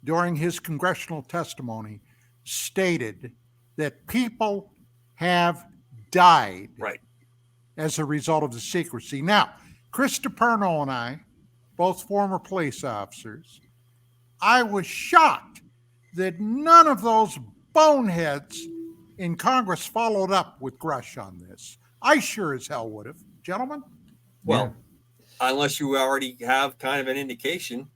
during his congressional testimony, stated that people have died Right. as a result of the secrecy. Now, Chris DePerno and I, both former police officers, I was shocked that none of those boneheads in Congress followed up with Grush on this. I sure as hell would have. Gentlemen? Well, unless you already have kind of an indication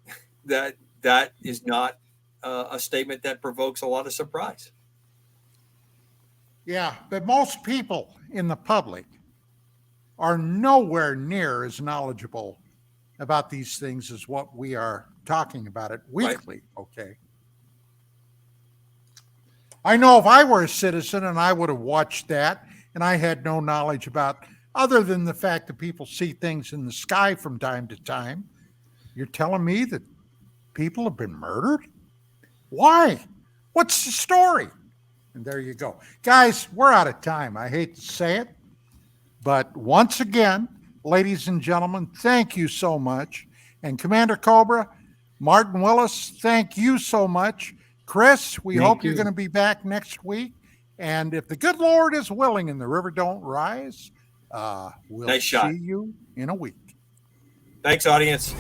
that that is not a statement that provokes a lot of surprise. Yeah, but most people in the public are nowhere near as knowledgeable about these things as what we are talking about it weekly, okay? I know if I were a citizen and I would have watched that and I had no knowledge about, other than the fact that people see things in the sky from time to time, you're telling me that people have been murdered? Why? What's the story? And there you go. Guys, we're out of time. I hate to say it, but once again, ladies and gentlemen, thank you so much. And Commander Cobra, Martin Willis, thank you so much. Chris, we hope you're going to be back next week. And if the good Lord is willing and the river don't rise, we'll see you in a week. Thanks, audience.